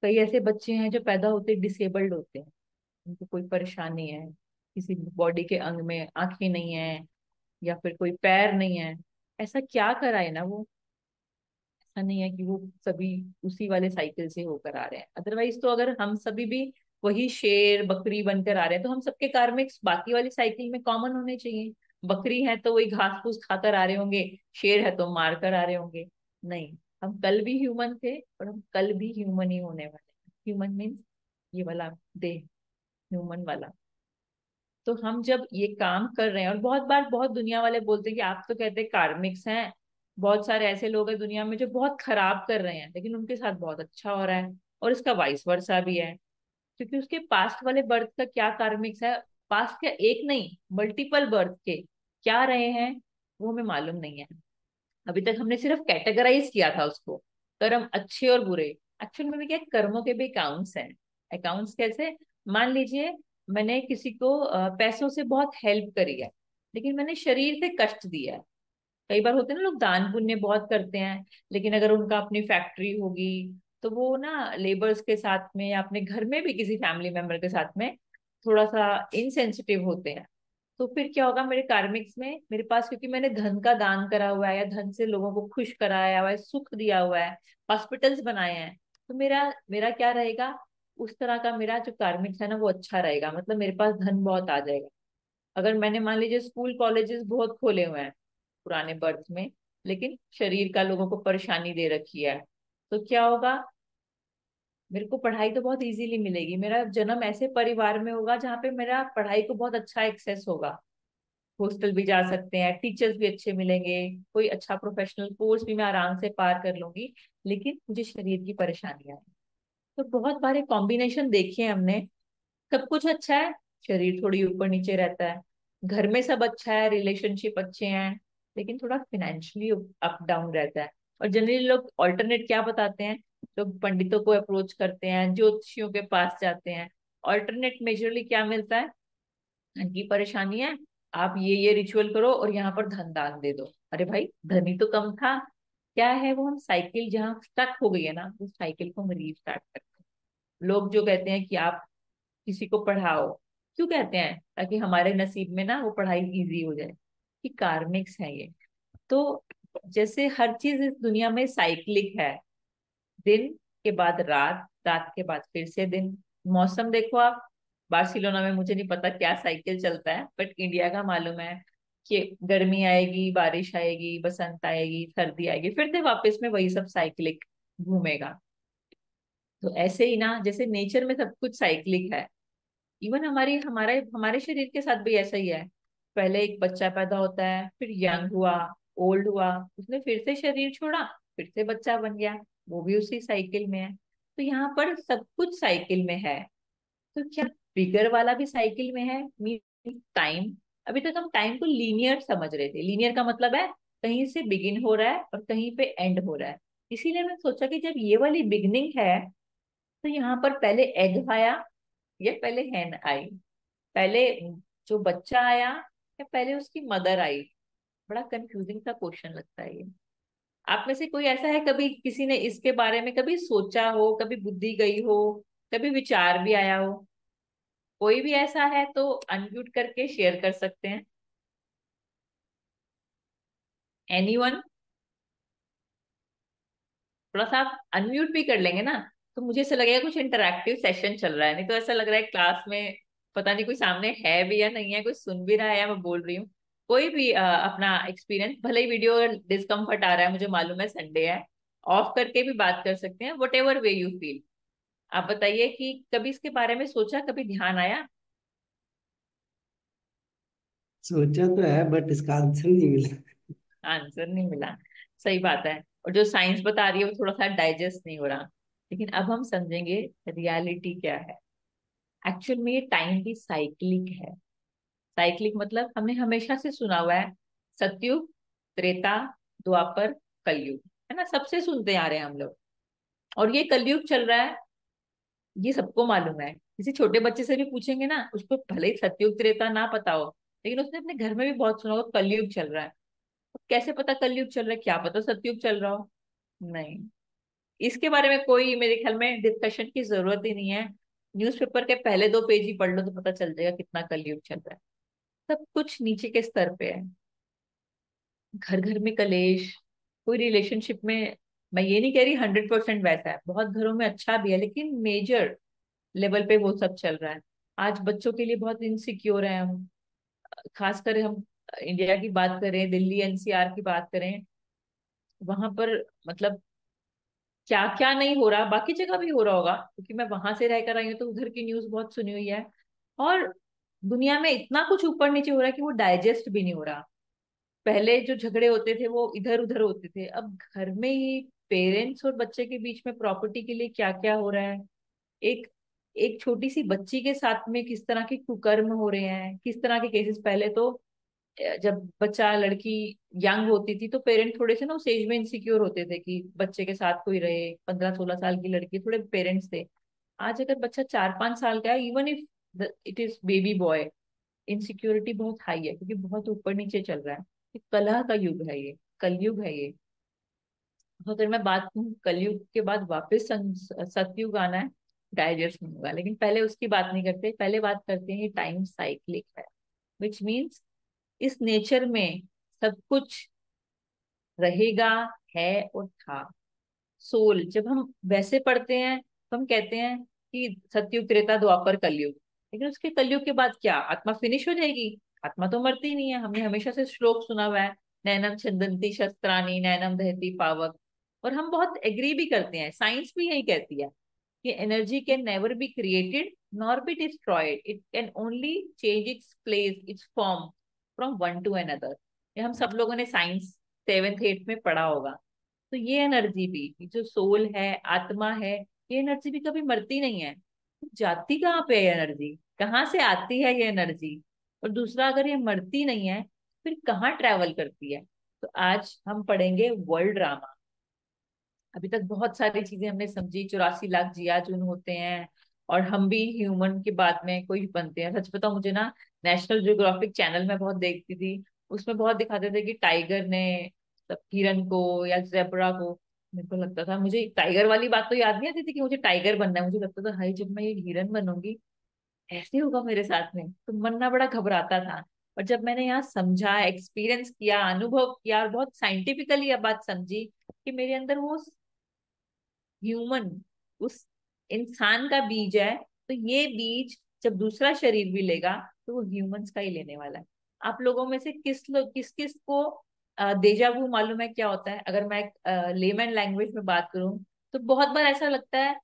कई ऐसे बच्चे हैं जो पैदा होते डिसेबल्ड होते हैं, उनको कोई परेशानी है, किसी बॉडी के अंग में आंखें नहीं है या फिर कोई पैर नहीं है। ऐसा क्या करा है ना वो, ऐसा नहीं है कि वो सभी उसी वाले साइकिल से होकर आ रहे हैं। अदरवाइज तो अगर हम सभी भी वही शेर बकरी बनकर आ रहे हैं तो हम सबके कार्मिक्स बाकी वाली साइकिल में कॉमन होने चाहिए। बकरी है तो वही घास फूस खाकर आ रहे होंगे, शेर है तो मार कर आ रहे होंगे। नहीं, हम कल भी ह्यूमन थे और हम कल भी ह्यूमन ही होने वाले हैं। ह्यूमन मीन्स ये वाला देह, ह्यूमन वाला। तो हम जब ये काम कर रहे हैं, और बहुत बार बहुत दुनिया वाले बोलते हैं कि आप तो कहते हैं कार्मिक्स हैं, बहुत सारे ऐसे लोग हैं दुनिया में जो बहुत खराब कर रहे हैं लेकिन उनके साथ बहुत अच्छा हो रहा है, और इसका वाइस वर्सा भी है। क्योंकि उसके पास्ट वाले बर्थ का क्या कार्मिक्स है, पास्ट का एक नहीं मल्टीपल बर्थ के क्या रहे हैं, वो हमें मालूम नहीं है। अभी तक हमने सिर्फ कैटेगराइज किया था उसको, कर्म अच्छे और बुरे। एक्चुअल में भी क्या है, कर्मों के भी अकाउंट्स हैं। अकाउंट्स कैसे? मान लीजिए मैंने किसी को पैसों से बहुत हेल्प करी है, लेकिन मैंने शरीर से कष्ट दिया है। कई बार होते हैं ना लोग दान पुण्य बहुत करते हैं, लेकिन अगर उनका अपनी फैक्ट्री होगी तो वो ना लेबर्स के साथ में या अपने घर में भी किसी फैमिली मेंबर के साथ में थोड़ा सा इनसेंसिटिव होते हैं। तो फिर क्या होगा मेरे कार्मिक्स में, मेरे पास क्योंकि मैंने धन का दान करा हुआ है या धन से लोगों को खुश कराया हुआ है, सुख दिया हुआ है, हॉस्पिटल्स बनाए हैं, तो मेरा मेरा क्या रहेगा, उस तरह का मेरा जो कार्मिक्स है ना वो अच्छा रहेगा, मतलब मेरे पास धन बहुत आ जाएगा। अगर मैंने मान लीजिए स्कूल कॉलेजेस बहुत खोले हुए हैं पुराने बर्थ में, लेकिन शरीर का लोगों को परेशानी दे रखी है, तो क्या होगा, मेरे को पढ़ाई तो बहुत इजीली मिलेगी। मेरा जन्म ऐसे परिवार में होगा जहाँ पे मेरा पढ़ाई को बहुत अच्छा एक्सेस होगा, हॉस्टल भी जा सकते हैं, टीचर्स भी अच्छे मिलेंगे, कोई अच्छा प्रोफेशनल कोर्स भी मैं आराम से पार कर लूंगी। लेकिन मुझे शरीर की परेशानियां हैं। तो बहुत बारे कॉम्बिनेशन देखे हैं हमने। सब कुछ अच्छा है, शरीर थोड़ी ऊपर नीचे रहता है, घर में सब अच्छा है, रिलेशनशिप अच्छे हैं, लेकिन थोड़ा फिनेंशियली अप डाउन रहता है। और जनरली लोग ऑल्टरनेट क्या बताते हैं, लोग पंडितों को अप्रोच करते हैं, ज्योतिषियों के पास जाते हैं। ऑल्टरनेट मेजरली क्या मिलता है, धन की परेशानी है, आप ये रिचुअल करो और यहाँ पर धन दान दे दो। अरे भाई धन ही तो कम था। क्या है वो, हम साइकिल जहाँ स्टक हो गई है ना, उस साइकिल को हम रीस्टार्ट करते हैं। लोग जो कहते हैं कि आप किसी को पढ़ाओ, क्यों कहते हैं, ताकि हमारे नसीब में ना वो पढ़ाई इजी हो जाए, कि कार्मिक्स है ये। तो जैसे हर चीज इस दुनिया में साइक्लिक है, दिन के बाद रात, रात के बाद फिर से दिन। मौसम देखो आप, बार्सिलोना में मुझे नहीं पता क्या साइकिल चलता है, बट इंडिया का मालूम है कि गर्मी आएगी, बारिश आएगी, बसंत आएगी, सर्दी आएगी, फिर से वापस में वही सब साइक्लिक घूमेगा। तो ऐसे ही ना, जैसे नेचर में सब कुछ साइक्लिक है, इवन हमारी हमारे हमारे शरीर के साथ भी ऐसा ही है। पहले एक बच्चा पैदा होता है, फिर यंग हुआ, ओल्ड हुआ, उसने फिर से शरीर छोड़ा, फिर से बच्चा बन गया, वो भी उसी साइकिल में है। तो यहाँ पर सब कुछ साइकिल में है। तो क्या बिगर वाला भी साइकिल में है, मीन टाइम। अभी तक हम टाइम को लीनियर समझ रहे थे। लीनियर का मतलब है कहीं से बिगिन हो रहा है और कहीं पे एंड हो रहा है। इसीलिए मैंने सोचा कि जब ये वाली बिगनिंग है तो यहाँ पर पहले एग आया या पहले हैन आई, पहले जो बच्चा आया या पहले उसकी मदर आई। बड़ा कंफ्यूजिंग सा क्वेश्चन लगता है ये। आप में से कोई ऐसा है, कभी किसी ने इसके बारे में कभी सोचा हो, कभी बुद्धि गई हो, कभी विचार भी आया हो? कोई भी ऐसा है तो अनम्यूट करके शेयर कर सकते हैं। एनीवन? थोड़ा सा आप अनम्यूट भी कर लेंगे ना, तो मुझे ऐसा लगेगा कुछ इंटरैक्टिव सेशन चल रहा है। नहीं तो ऐसा लग रहा है क्लास में पता नहीं कोई सामने है भी या नहीं है, कोई सुन भी रहा है या मैं बोल रही हूँ। कोई भी अपना एक्सपीरियंस, भले ही वीडियो डिस्कम्फर्ट आ रहा है, मुझे मालूम है संडे है, ऑफ करके भी बात कर सकते हैं, what ever way you feel. आप बताइए कि कभी इसके बारे में सोचा, कभी ध्यान आया? सोचा तो है बट इसका आंसर नहीं मिला। आंसर नहीं मिला, सही बात है। और जो साइंस बता रही है वो थोड़ा सा डाइजेस्ट नहीं हो रहा। लेकिन अब हम समझेंगे रियलिटी क्या है। एक्चुअल में ये टाइम भी साइक्लिक है। साइक्लिक मतलब हमने हमेशा से सुना हुआ है, सतयुग, त्रेता, द्वापर, कलयुग, है ना, सबसे सुनते आ रहे हैं हम लोग। और ये कलयुग चल रहा है, ये सबको मालूम है। किसी छोटे बच्चे से भी पूछेंगे ना, उसको भले ही सतयुग त्रेता ना पता हो, लेकिन उसने अपने घर में भी बहुत सुना होगा कलयुग चल रहा है। अब कैसे पता कलयुग चल रहा है, क्या पता सतयुग चल रहा हो। नहीं, इसके बारे में कोई मेरे ख्याल में डिस्कशन की जरूरत ही नहीं है। न्यूज़पेपर के पहले 2 पेज ही पढ़ लो तो पता चल जाएगा कितना कलयुग चल रहा है। सब कुछ नीचे के स्तर पे है। घर घर में कलेश, कोई रिलेशनशिप में, मैं ये नहीं कह रही 100% वैसा है, बहुत घरों में अच्छा भी है, लेकिन मेजर लेवल पे वो सब चल रहा है। आज बच्चों के लिए बहुत इनसिक्योर है हम, खासकर हम इंडिया की बात करें, दिल्ली एनसीआर की बात करें, वहां पर मतलब क्या क्या नहीं हो रहा, बाकी जगह भी हो रहा होगा क्योंकि मैं वहां से रहकर आई हूँ तो उधर की न्यूज बहुत सुनी हुई है। और दुनिया में इतना कुछ ऊपर नीचे हो रहा है कि वो डाइजेस्ट भी नहीं हो रहा। पहले जो झगड़े होते थे वो इधर उधर होते थे, अब घर में ही पेरेंट्स और बच्चे के बीच में प्रॉपर्टी के लिए क्या क्या हो रहा है। एक एक छोटी सी बच्ची के साथ में किस तरह के कुकर्म हो रहे हैं, किस तरह के केसेस। पहले तो जब बच्चा लड़की यंग होती थी तो पेरेंट थोड़े से ना उस एज में इनसिक्योर होते थे कि बच्चे के साथ कोई रहे, 15-16 साल की लड़की, थोड़े पेरेंट्स थे। आज अगर बच्चा 4-5 साल का है, even if it is baby boy, insecurity बहुत हाई है क्योंकि बहुत ऊपर नीचे चल रहा है। ये कलह का युग है, ये कलयुग है ये। तो अगर मैं बात करूं कलयुग के बाद वापस सतयुग आना है, डाइजेस्ट नहीं होगा। लेकिन पहले उसकी बात नहीं करते, पहले बात करते हैं टाइम साइक्लिक है, विच मीन्स इस नेचर में सब कुछ रहेगा, है और था। सोल जब हम वैसे पढ़ते हैं तो हम कहते हैं कि सतयुग त्रेता द्वापर कलयुग, लेकिन उसके कलयुग के बाद क्या आत्मा फिनिश हो जाएगी? आत्मा तो मरती नहीं है, हमने हमेशा से श्लोक सुना हुआ है, नैनम छिन्दन्ति शस्त्राणि नैनम दहति पावक। और हम बहुत एग्री भी करते हैं, साइंस भी यही कहती है कि energy can never be created nor be destroyed, it can only change its place, it's form from one two another. ये हम सब लोगों ने साइंस 7th 8th में पढ़ा होगा। तो ये एनर्जी भी, ये जो सोल है, आत्मा है, ये एनर्जी भी कभी मरती नहीं है। जाती कहाँ पे है ये एनर्जी, कहाँ से आती है ये एनर्जी? और दूसरा, अगर ये मरती नहीं है फिर कहाँ ट्रेवल करती है? तो आज हम पढ़ेंगे वर्ल्ड ड्रामा। अभी तक बहुत सारी चीजें हमने समझी, 84 लाख जिया चुन होते हैं, और हम भी ह्यूमन के बाद में कोई बनते हैं। सच बताओ, मुझे ना नेशनल ज्योग्राफिक चैनल में बहुत देखती थी, उसमें बहुत दिखाते थे कि टाइगर ने मतलब हिरन को या जेब्रा को, मेरे को लगता था, मुझे टाइगर वाली बात तो याद नहीं आती थी कि मुझे टाइगर बनना है, मुझे लगता था हाय जब मैं ये हिरन बनूंगी ऐसे होगा मेरे साथ में, तो मन ना बड़ा घबराता था। और जब मैंने यहाँ समझा, एक्सपीरियंस किया, अनुभव किया, और बहुत साइंटिफिकली यह बात समझी कि मेरे अंदर वो ह्यूमन, उस इंसान का बीज है, तो ये बीज जब दूसरा शरीर भी लेगा तो वो ह्यूमंस का ही लेने वाला है। आप लोगों में से किस लोग किस किस को देजा वू मालूम है क्या होता है? अगर मैं लेमन लैंग्वेज में बात करूं तो बहुत बार ऐसा लगता है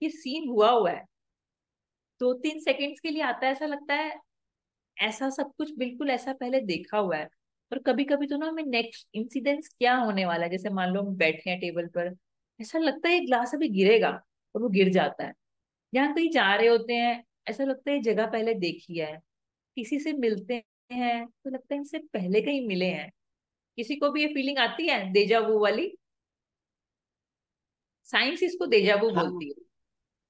कि सीन हुआ हुआ है, 2-3 सेकंड्स के लिए आता है, ऐसा लगता है ऐसा सब कुछ बिल्कुल ऐसा पहले देखा हुआ है। और कभी कभी तो ना हमें नेक्स्ट इंसिडेंस क्या होने वाला है, जैसे मान लो हम बैठे हैं टेबल पर, ऐसा लगता है ये ग्लास अभी गिरेगा और वो गिर जाता है। यहाँ कहीं जा रहे होते हैं, ऐसा लगता है ये जगह पहले देखी है। किसी से मिलते हैं तो लगता है इनसे पहले कहीं मिले हैं। किसी को भी ये फीलिंग आती है देजा वू वाली? साइंस इसको देजा वू हाँ बोलती है,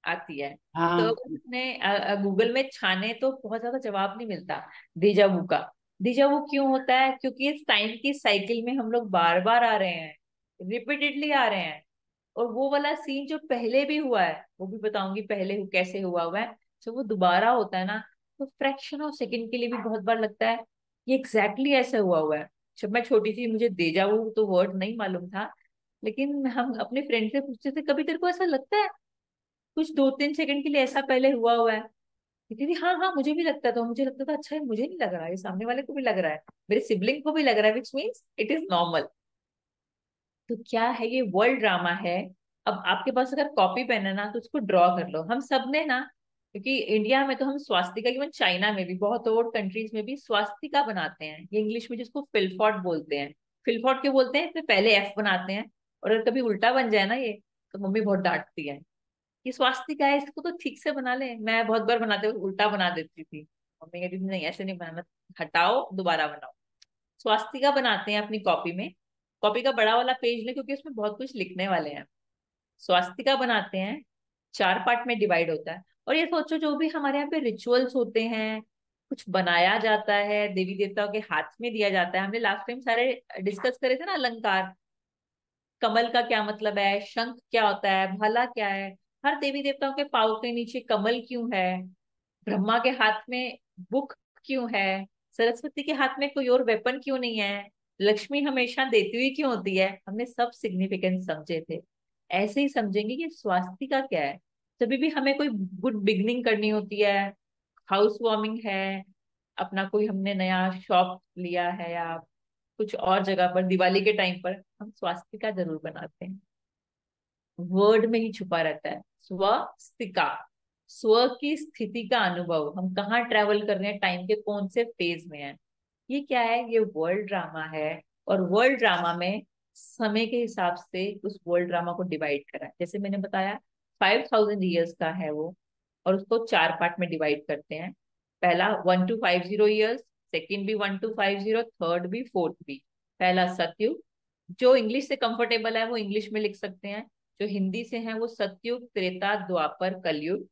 आती है। तो हाँ। उसने गूगल में छाने तो बहुत ज्यादा जवाब नहीं मिलता डेजावू का। डेजावू क्यों होता है? क्योंकि इस टाइम की साइकिल में हम लोग बार बार आ रहे हैं, रिपीटेडली आ रहे हैं। और वो वाला सीन जो पहले भी हुआ है वो भी बताऊंगी पहले कैसे हुआ हुआ है। जब वो दोबारा होता है ना, तो फ्रैक्शन ऑफ सेकंड के लिए भी बहुत बार लगता है ये एग्जैक्टली ऐसा हुआ हुआ है। जब मैं छोटी थी मुझे डेजावू तो वर्ड नहीं मालूम था, लेकिन हम अपने फ्रेंड से पूछते थे कभी तेरे को ऐसा लगता है कुछ 2-3 सेकंड के लिए ऐसा पहले हुआ हुआ है? कहती थी हाँ हाँ मुझे भी लगता था। मुझे लगता था अच्छा है, मुझे नहीं लग रहा है, सामने वाले को भी लग रहा है, मेरे सिबलिंग को भी लग रहा है, which means it is normal. तो क्या है, ये वर्ल्ड ड्रामा है। अब आपके पास अगर कॉपी पेन है ना तो उसको ड्रॉ कर लो। हम सब ने ना, क्योंकि इंडिया में तो हम स्वास्तिका, इवन चाइना में भी, बहुत और कंट्रीज में भी स्वास्तिका बनाते हैं। ये इंग्लिश में जिसको फिलफॉट बोलते हैं। फिलफॉट क्यों बोलते हैं? इसमें पहले एफ बनाते हैं, और अगर कभी उल्टा बन जाए ना ये, तो मम्मी बहुत डांटती है कि स्वास्तिका है, इसको तो ठीक से बना ले। मैं बहुत बार बनाते हुए उल्टा बना देती थी, मम्मी कहती थी नहीं ऐसे नहीं बनाना, हटाओ दोबारा बनाओ। स्वास्तिका बनाते हैं अपनी कॉपी में, कॉपी का बड़ा वाला पेज ले क्योंकि उसमें बहुत कुछ लिखने वाले हैं। स्वास्तिका बनाते हैं, 4 पार्ट में डिवाइड होता है। और ये सोचो जो भी हमारे यहाँ पे रिचुअल्स होते हैं, कुछ बनाया जाता है, देवी देवताओं के हाथ में दिया जाता है, हमने लास्ट टाइम सारे डिस्कस करे थे ना, अलंकार, कमल का क्या मतलब है, शंख क्या होता है, भाला क्या है, हर देवी देवताओं के पाँव के नीचे कमल क्यों है, ब्रह्मा के हाथ में बुक क्यों है, सरस्वती के हाथ में कोई और वेपन क्यों नहीं है, लक्ष्मी हमेशा देती हुई क्यों होती है, हमने सब सिग्निफिकेंस समझे थे। ऐसे ही समझेंगे कि स्वास्तिका क्या है। जब भी हमें कोई गुड बिगनिंग करनी होती है, हाउस वार्मिंग है, अपना कोई हमने नया शॉप लिया है, या कुछ और जगह पर दिवाली के टाइम पर हम स्वास्तिका जरूर बनाते हैं। वर्ड में ही छुपा रहता है स्वस्तिका, स्व की स्थिति का अनुभव, हम कहाँ ट्रेवल कर रहे हैं, टाइम के कौन से फेज में है। ये क्या है, ये वर्ल्ड ड्रामा है। और वर्ल्ड ड्रामा में समय के हिसाब से उस वर्ल्ड ड्रामा को डिवाइड करा है। जैसे मैंने बताया 5000 ईयर्स का है वो, और उसको 4 पार्ट में डिवाइड करते हैं। पहला 1 to 50 ईयर्स, सेकेंड भी 1 to 50, थर्ड भी, फोर्थ भी। पहला सतयुग, जो इंग्लिश से कंफर्टेबल है वो इंग्लिश में लिख सकते हैं, जो हिंदी से है वो सतयुग, त्रेता, द्वापर, कलयुग।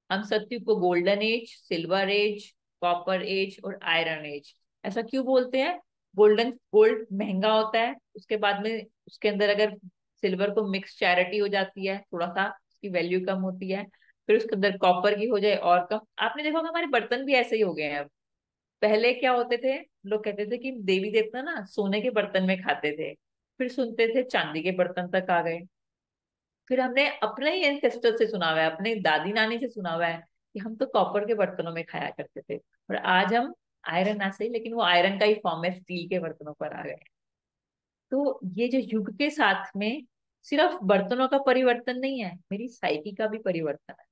हम सतयुग को golden age, silver age, copper age और आयरन एज ऐसा क्यों बोलते हैं? गोल्ड महंगा होता है, उसके बाद में उसके अंदर अगर सिल्वर को मिक्स चैरिटी हो जाती है, थोड़ा सा उसकी वैल्यू कम होती है। फिर उसके अंदर कॉपर की हो जाए और कम। आपने देखा होगा हमारे बर्तन भी ऐसे ही हो गए हैं अब। पहले क्या होते थे, लोग कहते थे कि देवी देवता ना सोने के बर्तन में खाते थे, फिर सुनते थे चांदी के बर्तन तक आ गए। फिर हमने अपने ही एंसेस्टर से सुना हुआ है, अपने दादी नानी से सुना हुआ है कि हम तो कॉपर के बर्तनों में खाया करते थे, और आज हम आयरन ना सही लेकिन वो आयरन का ही फॉर्म है, स्टील के बर्तनों पर आ गए। तो ये जो युग के साथ में सिर्फ बर्तनों का परिवर्तन नहीं है, मेरी साइकी का भी परिवर्तन है।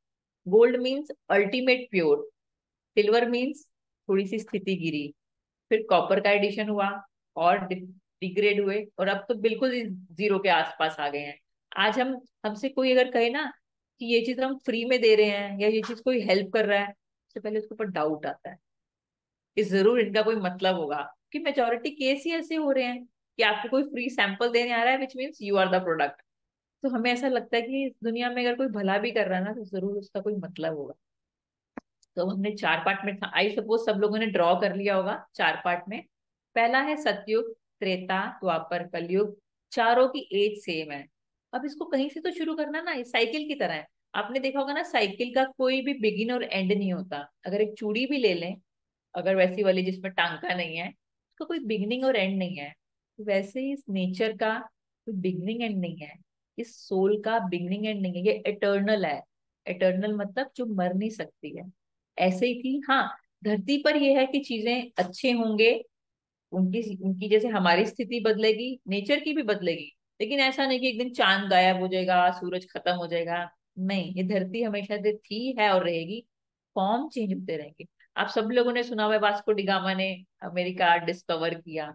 Gold means ultimate pure, silver means थोड़ी सी स्थिति गिरी, फिर कॉपर का एडिशन हुआ और डिग्रेड हुए, और अब तो बिल्कुल ही जीरो के आसपास आ गए हैं। आज हम हमसे कोई अगर कहे ना कि ये चीज हम फ्री में दे रहे हैं, या ये चीज कोई हेल्प कर रहा है, उससे पहले उसके ऊपर डाउट आता है कि जरूर इनका कोई मतलब होगा। कि मेजोरिटी केस ही ऐसे हो रहे हैं कि आपको कोई फ्री सैंपल देने आ रहा है, which means you are the product. तो हमें ऐसा लगता है कि इस दुनिया में अगर कोई भला भी कर रहा है ना, तो जरूर उसका कोई मतलब होगा। तो हमने 4 पार्ट में था, आई सपोज सब लोगों ने ड्रॉ कर लिया होगा 4 पार्ट में। पहला है सतयुग, त्रेता, द्वापर, कलयुग। चारों की एज सेम है। अब इसको कहीं से तो शुरू करना ना, ये साइकिल की तरह है। आपने देखा होगा ना, साइकिल का कोई भी बिगिन और एंड नहीं होता। अगर एक चूड़ी भी ले लें, अगर वैसी वाली जिसमें टांका नहीं है, उसका कोई बिगनिंग और एंड नहीं है। तो वैसे ही इस नेचर का कोई बिगनिंग एंड नहीं है, इस सोल का बिगनिंग एंड नहीं है, ये एटर्नल है। एटर्नल मतलब जो मर नहीं सकती है। ऐसे ही थी, हाँ, धरती पर यह है कि चीजें अच्छे होंगे, उनकी उनकी जैसे हमारी स्थिति बदलेगी, नेचर की भी बदलेगी। लेकिन ऐसा नहीं कि एक दिन चांद गायब हो जाएगा, सूरज खत्म हो जाएगा। नहीं, ये धरती हमेशा से थी, है और रहेगी। फॉर्म चेंज होते रहेंगे। आप सब लोगों ने सुना हुआ है वास्को डिगामा ने अमेरिका डिस्कवर किया।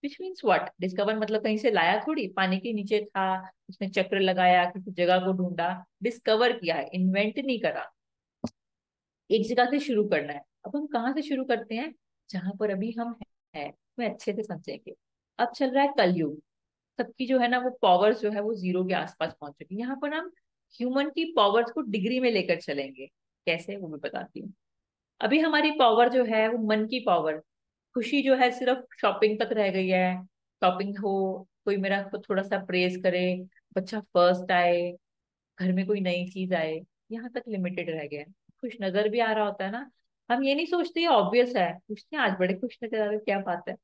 विच मीन्स व्हाट, डिस्कवर मतलब कहीं से लाया थोड़ी, पानी के नीचे था, उसने चक्र लगाया, किसी जगह को ढूंढा, डिस्कवर किया है, इन्वेंट नहीं करा। एक जगह से शुरू करना है। अब हम कहाँ से शुरू करते हैं? जहां पर अभी हम हैं, मैं अच्छे से समझेंगे। अब चल रहा है कलयुग, सबकी जो है ना वो पावर्स जो है वो जीरो के आसपास पहुंच चुकी है। यहाँ पर हम ह्यूमन की पावर्स को डिग्री में लेकर चलेंगे। कैसे, वो मैं बताती हूँ। अभी हमारी पावर जो है वो मन की पावर, खुशी जो है सिर्फ शॉपिंग तक रह गई है। शॉपिंग हो, कोई मेरा को थोड़ा सा प्रेज करे, बच्चा फर्स्ट आए, घर में कोई नई चीज आए, यहाँ तक लिमिटेड रह गया है। खुश नजर भी आ रहा होता है ना, हम ये नहीं सोचते ये ऑब्वियस है, पूछते हैं आज बड़े खुश नजर आ रहे हो, क्या बात है।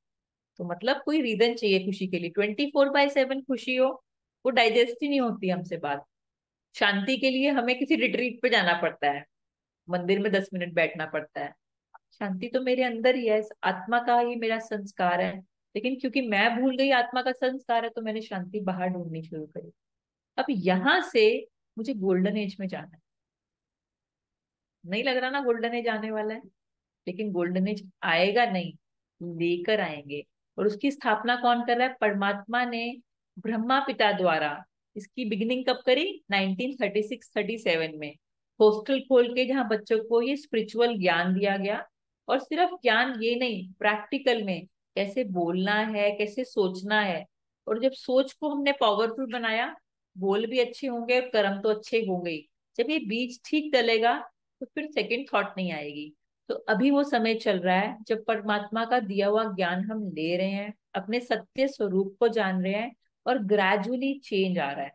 तो मतलब कोई रीजन चाहिए खुशी के लिए, 24/7 खुशी हो, वो डाइजेस्ट ही नहीं होती हमसे बात। शांति के लिए हमें किसी रिट्रीट पे जाना पड़ता है, मंदिर में 10 मिनट बैठना पड़ता है। शांति तो मेरे अंदर ही है, इस आत्मा का ही मेरा संस्कार है। लेकिन क्योंकि मैं भूल गई आत्मा का संस्कार है, तो मैंने शांति बाहर ढूंढनी शुरू करी। अब यहां से मुझे गोल्डन एज में जाना है। नहीं लग रहा ना गोल्डन एज आने वाला है? लेकिन गोल्डन एज आएगा नहीं, लेकर आएंगे। और उसकी स्थापना कौन कर रहा है? परमात्मा ने ब्रह्मा पिता द्वारा। इसकी बिगिनिंग कब करी? 1936-37 में, हॉस्टल खोल के, जहाँ बच्चों को ये स्पिरिचुअल ज्ञान दिया गया। और सिर्फ ज्ञान ये नहीं, प्रैक्टिकल में कैसे बोलना है, कैसे सोचना है। और जब सोच को हमने पावरफुल बनाया, बोल भी अच्छे होंगे और कर्म तो अच्छे होंगे ही। जब ये बीज ठीक डलेगा तो फिर सेकंड थॉट नहीं आएगी। तो अभी वो समय चल रहा है जब परमात्मा का दिया हुआ ज्ञान हम ले रहे हैं, अपने सत्य स्वरूप को जान रहे हैं, और ग्रेजुअली चेंज आ रहा है।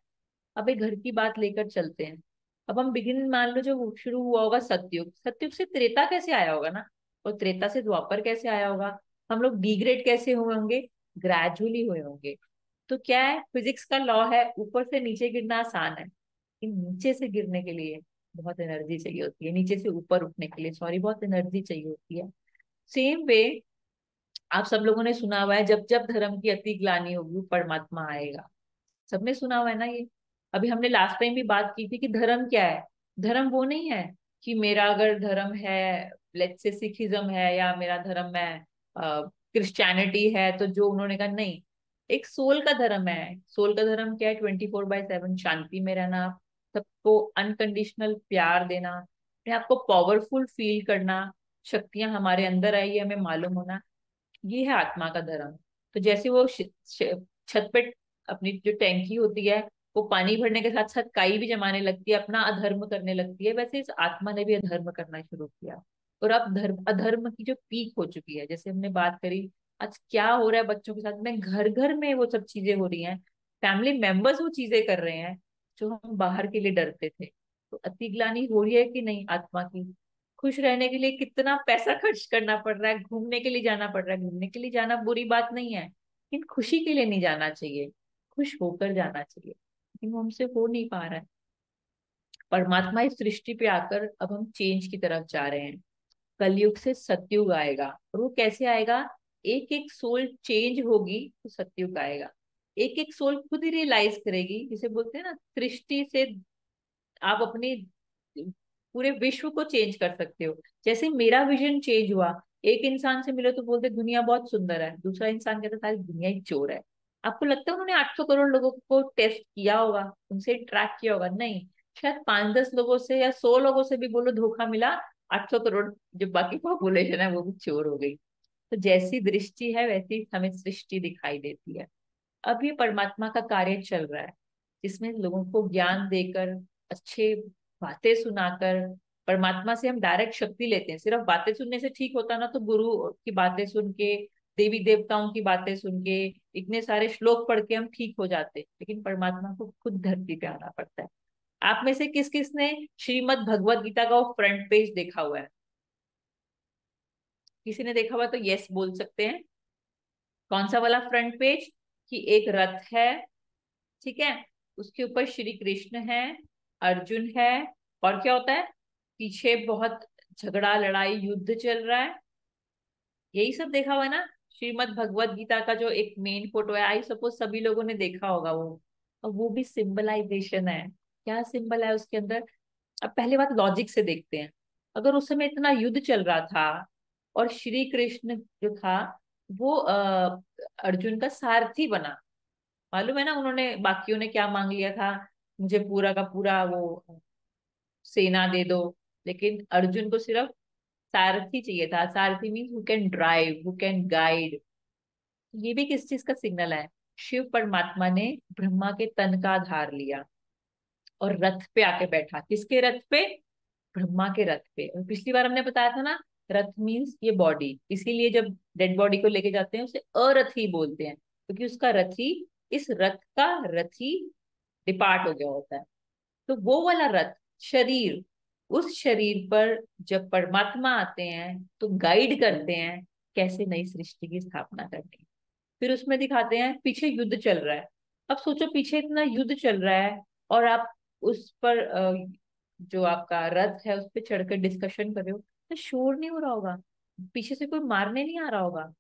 अब एक घर की बात लेकर चलते हैं। अब हम बिगिन मान लो, जो शुरू हुआ होगा सतयुग, सतयुग से त्रेता कैसे आया होगा ना, और त्रेता से द्वापर कैसे आया होगा, हम लोग डिग्रेड कैसे हुए होंगे, ग्रेजुअली हुए होंगे। तो क्या है, फिजिक्स का लॉ है, ऊपर से नीचे गिरना आसान है, लेकिन नीचे से गिरने के लिए बहुत एनर्जी चाहिए होती है, नीचे से ऊपर उठने के लिए सॉरी बहुत एनर्जी चाहिए होती है। सेम वे, आप सब लोगों ने सुना हुआ है, जब जब धर्म की अति ग्लानि होगी परमात्मा आएगा। सबने सुना हुआ है ना ये। अभी हमने लास्ट टाइम भी बात की थी कि धर्म क्या है। धर्म वो नहीं है कि मेरा अगर धर्म है, लेट्स से सिखिज्म है, या मेरा धर्म है क्रिश्चियनिटी है, तो जो उन्होंने कहा नहीं, एक सोल का धर्म है। सोल का धर्म क्या है, 24/7 शांति में रहना, सबको अनकंडीशनल प्यार देना, अपने आपको पावरफुल फील करना, शक्तियां हमारे अंदर आई है हमें मालूम होना, ये है आत्मा का धर्म। तो जैसे वो छत पे अपनी जो टैंकी होती है, वो पानी भरने के साथ साथ काई भी जमाने लगती है, अपना अधर्म करने लगती है, वैसे इस आत्मा ने भी अधर्म करना शुरू किया। और अब धर्म अधर्म की जो पीक हो चुकी है, जैसे हमने बात करी आज क्या हो रहा है बच्चों के साथ में, घर घर में वो सब चीजें हो रही हैं, फैमिली मेंबर्स वो चीजें कर रहे हैं जो हम बाहर के लिए डरते थे। तो अतिग्लानि हो रही है कि नहीं आत्मा की। खुश रहने के लिए कितना पैसा खर्च करना पड़ रहा है, घूमने के लिए जाना पड़ रहा है, घूमने के लिए जाना बुरी बात नहीं है, लेकिन खुशी के लिए नहीं जाना चाहिए, खुश होकर जाना चाहिए, लेकिन वो हमसे हो नहीं पा रहा है। परमात्मा इस सृष्टि पे आकर अब हम चेंज की तरफ जा रहे हैं। कलयुग से सतयुग आएगा, और वो कैसे आएगा, एक एक सोल चेंज होगी तो सतयुग आएगा। एक एक सोल खुद ही रियलाइज करेगी, जिसे बोलते हैं ना सृष्टि से आप अपनी पूरे विश्व को चेंज कर सकते हो। जैसे मेरा विजन चेंज हुआ, एक इंसान से मिलो तो बोलते दुनिया बहुत सुंदर है, दूसरा इंसान कहता सारी दुनिया ही चोर है। आपको लगता है उन्होंने 800 करोड़ लोगों को टेस्ट किया होगा, उनसे ट्रैक किया होगा? नहीं, शायद 5-10 लोगों से या 100 लोगों से भी बोलो धोखा मिला, 800 करोड़ जो बाकी पॉपुलेशन है वो भी चोर हो गई। तो जैसी दृष्टि है वैसी हमें सृष्टि दिखाई देती है। अब ये परमात्मा का कार्य चल रहा है, जिसमें लोगों को ज्ञान देकर, अच्छे बातें सुनाकर, परमात्मा से हम डायरेक्ट शक्ति लेते हैं। सिर्फ बातें सुनने से ठीक होता ना, तो गुरु की बातें सुन के, देवी देवताओं की बातें सुन के, इतने सारे श्लोक पढ़ के हम ठीक हो जाते, लेकिन परमात्मा को खुद धरती पे आना पड़ता है। आप में से किस किस ने श्रीमद् भगवत गीता का वो फ्रंट पेज देखा हुआ है? किसी ने देखा हुआ तो यस बोल सकते हैं। कौन सा वाला फ्रंट पेज? कि एक रथ है, ठीक है, उसके ऊपर श्री कृष्ण है, अर्जुन है, और क्या होता है, पीछे बहुत झगड़ा लड़ाई युद्ध चल रहा है, यही सब देखा हुआ है ना? श्रीमद् भगवत गीता का जो एक मेन फोटो है, आई सपोज सभी लोगों ने देखा होगा वो। और वो भी सिंबलाइजेशन है। क्या सिंबल है उसके अंदर? अब पहले बात लॉजिक से देखते हैं। अगर उस समय इतना युद्ध चल रहा था, और श्री कृष्ण जो था वो अर्जुन का सारथी बना, मालूम है ना उन्होंने, बाकियों ने क्या मांग लिया था, मुझे पूरा का पूरा वो सेना दे दो, लेकिन अर्जुन को सिर्फ सारथी चाहिए था। सारथी means who can drive, who can guide. ये भी किस चीज का सिग्नल है? शिव परमात्मा ने ब्रह्मा के तन का आधार लिया और रथ पे आके बैठा। किसके रथ पे? ब्रह्मा के रथ पे। और पिछली बार हमने बताया था ना, रथ मीन्स ये बॉडी, इसीलिए जब डेड बॉडी को लेके जाते हैं उसे अरथी बोलते हैं, क्योंकि उसका रथी, इस रथ का रथी डिपार्ट हो गया होता है। तो वो वाला रथ, शरीर, उस शरीर पर जब परमात्मा आते हैं तो गाइड करते हैं कैसे नई सृष्टि की स्थापना करनी है। फिर उसमें दिखाते हैं पीछे युद्ध चल रहा है। अब सोचो पीछे इतना युद्ध चल रहा है, और आप उस पर जो आपका रथ है उस पर चढ़कर डिस्कशन कर रहे हो, तो शोर नहीं हो रहा होगा, पीछे से कोई मारने नहीं आ रहा होगा,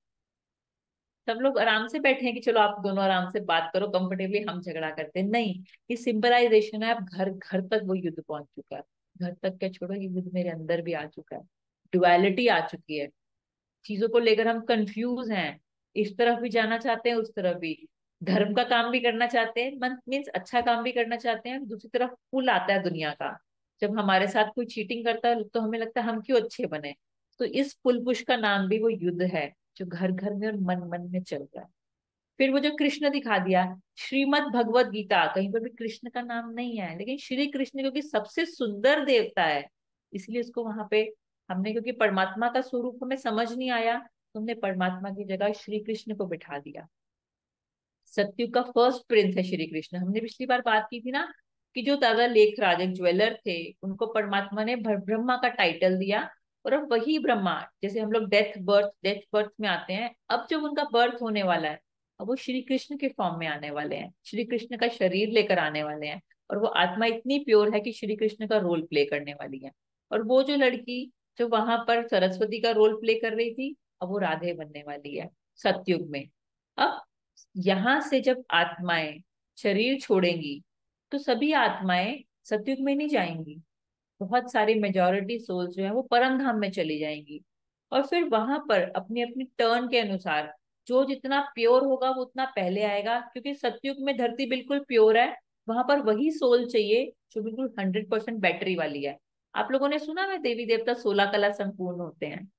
सब लोग आराम से बैठे हैं कि चलो आप दोनों आराम से बात करो कंफर्टेबली, हम झगड़ा करते हैं। नहीं, ये सिंबलाइजेशन है, अब घर घर तक वो युद्ध पहुंच चुका है। घर तक क्या छोड़ो, ये युद्ध मेरे अंदर भी आ चुका है, डुअलिटी आ चुकी है। चीजों को लेकर हम कंफ्यूज हैं, इस तरफ भी जाना चाहते हैं, उस तरफ भी, धर्म का काम भी करना चाहते हैं, मन मीन्स अच्छा काम भी करना चाहते हैं, दूसरी तरफ पुल आता है दुनिया का। जब हमारे साथ कोई चीटिंग करता है तो हमें लगता है हम क्यों अच्छे बने। तो इस पुल पुश का नाम भी वो युद्ध है, जो घर घर में और मन मन में चल रहा है। फिर वो जो कृष्ण दिखा दिया, श्रीमद् भगवत गीता, कहीं पर भी कृष्ण का नाम नहीं है, लेकिन श्री कृष्ण क्योंकि सबसे सुंदर देवता है, इसलिए उसको वहां पे हमने, क्योंकि परमात्मा का स्वरूप हमें समझ नहीं आया, तो हमने परमात्मा की जगह श्री कृष्ण को बिठा दिया। सतयुग का फर्स्ट प्रिंस है श्री कृष्ण। हमने पिछली बार बात की थी ना कि जो दादा लेखराज एक ज्वेलर थे, उनको परमात्मा ने ब्रह्मा का टाइटल दिया, और अब वही ब्रह्मा, जैसे हम लोग डेथ बर्थ में आते हैं, अब जब उनका बर्थ होने वाला है, अब वो श्री कृष्ण के फॉर्म में आने वाले हैं, श्री कृष्ण का शरीर लेकर आने वाले हैं, और वो आत्मा इतनी प्योर है कि श्री कृष्ण का रोल प्ले करने वाली है। और वो जो लड़की जो वहां पर सरस्वती का रोल प्ले कर रही थी, अब वो राधे बनने वाली है सतयुग में। अब यहां से जब आत्माएं शरीर छोड़ेंगी, तो सभी आत्माएं सतयुग में नहीं जाएंगी, बहुत सारी मेजॉरिटी सोल्स जो है वो परम धाम में चली जाएंगी। और फिर वहां पर अपनी अपनी टर्न के अनुसार जो जितना प्योर होगा वो उतना पहले आएगा, क्योंकि सतयुग में धरती बिल्कुल प्योर है, वहां पर वही सोल चाहिए जो बिल्कुल 100% बैटरी वाली है। आप लोगों ने सुना है देवी देवता 16 कला संपूर्ण होते हैं,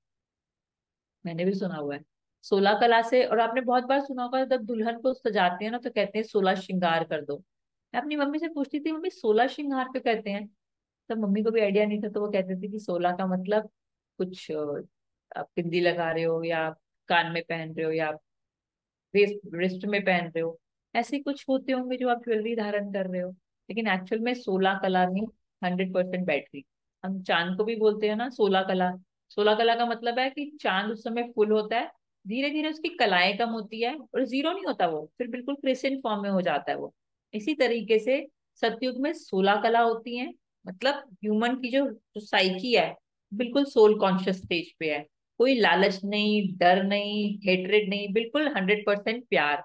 मैंने भी सुना हुआ है 16 कला से। और आपने बहुत बार सुना होगा जब दुल्हन को सजाते हैं ना, तो कहते हैं 16 श्रृंगार कर दो। मैं अपनी मम्मी से पूछती थी, मम्मी 16 श्रृंगार क्यों कहते हैं? तब मम्मी को भी आइडिया नहीं था, तो वो कहते थे कि 16 का मतलब कुछ आप बिंदी लगा रहे हो, या आप कान में पहन रहे हो, या आप रिस्ट में पहन रहे हो, ऐसे कुछ होते होंगे जो आप ज्वेलरी धारण कर रहे हो। लेकिन एक्चुअल में 16 कला में 100% बैटरी। हम चांद को भी बोलते हैं ना 16 कला। 16 कला का मतलब है कि चांद उस समय फुल होता है, धीरे धीरे उसकी कलाएं कम होती है, और जीरो नहीं होता वो, फिर बिल्कुल क्रिसेंट फॉर्म में हो जाता है वो। इसी तरीके से सतयुग में 16 कला होती हैं, मतलब ह्यूमन की जो साइकी है, बिल्कुल सोल कॉन्शियस स्टेज पे है। कोई लालच नहीं, डर नहीं, हेट्रेड नहीं, बिल्कुल 100% प्यार।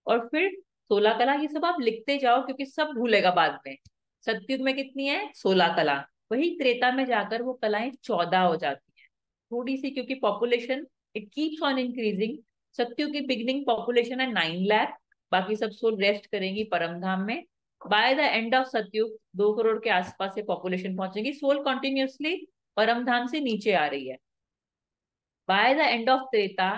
और फिर 16 कला ये सब आप लिखते जाओ, क्योंकि सब भूलेगा बाद में। सतयुग में कितनी है? 16 कला। वही त्रेता में जाकर वो कलाएं 14 हो जाती है, थोड़ी सी, क्योंकि population it keeps on increasing. सतयुग की बिगिनिंग पॉपुलेशन है 9 लाख, बाकी सब सोल रेस्ट करेंगी परम धाम में। बाय द एंड ऑफ सतयुग 2 करोड़ के आसपास से पॉपुलेशन पहुंचेगी, सोल कंटिन्यूअसली परम धाम से नीचे आ रही है। By the end of Treta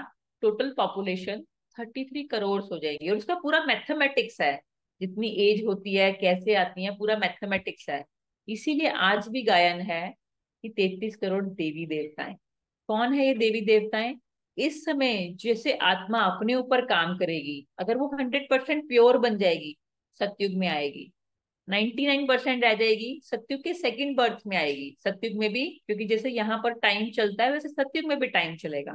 total population 33 crore हो जाएगी, और उसका पूरा मैथमेटिक्स है, जितनी एज होती है, कैसे आती है, पूरा मैथमेटिक्स है। इसीलिए आज भी गायन है कि 33 करोड़ देवी देवताएं। कौन है ये देवी देवताएं? इस समय जैसे आत्मा अपने ऊपर काम करेगी, अगर वो 100% प्योर बन जाएगी, सतयुग में आएगी। 99% रह जाएगी, सतयुग के सेकंड बर्थ में आएगी। सतयुग में भी, क्योंकि जैसे यहाँ पर टाइम चलता है, वैसे सतयुग में भी टाइम चलेगा।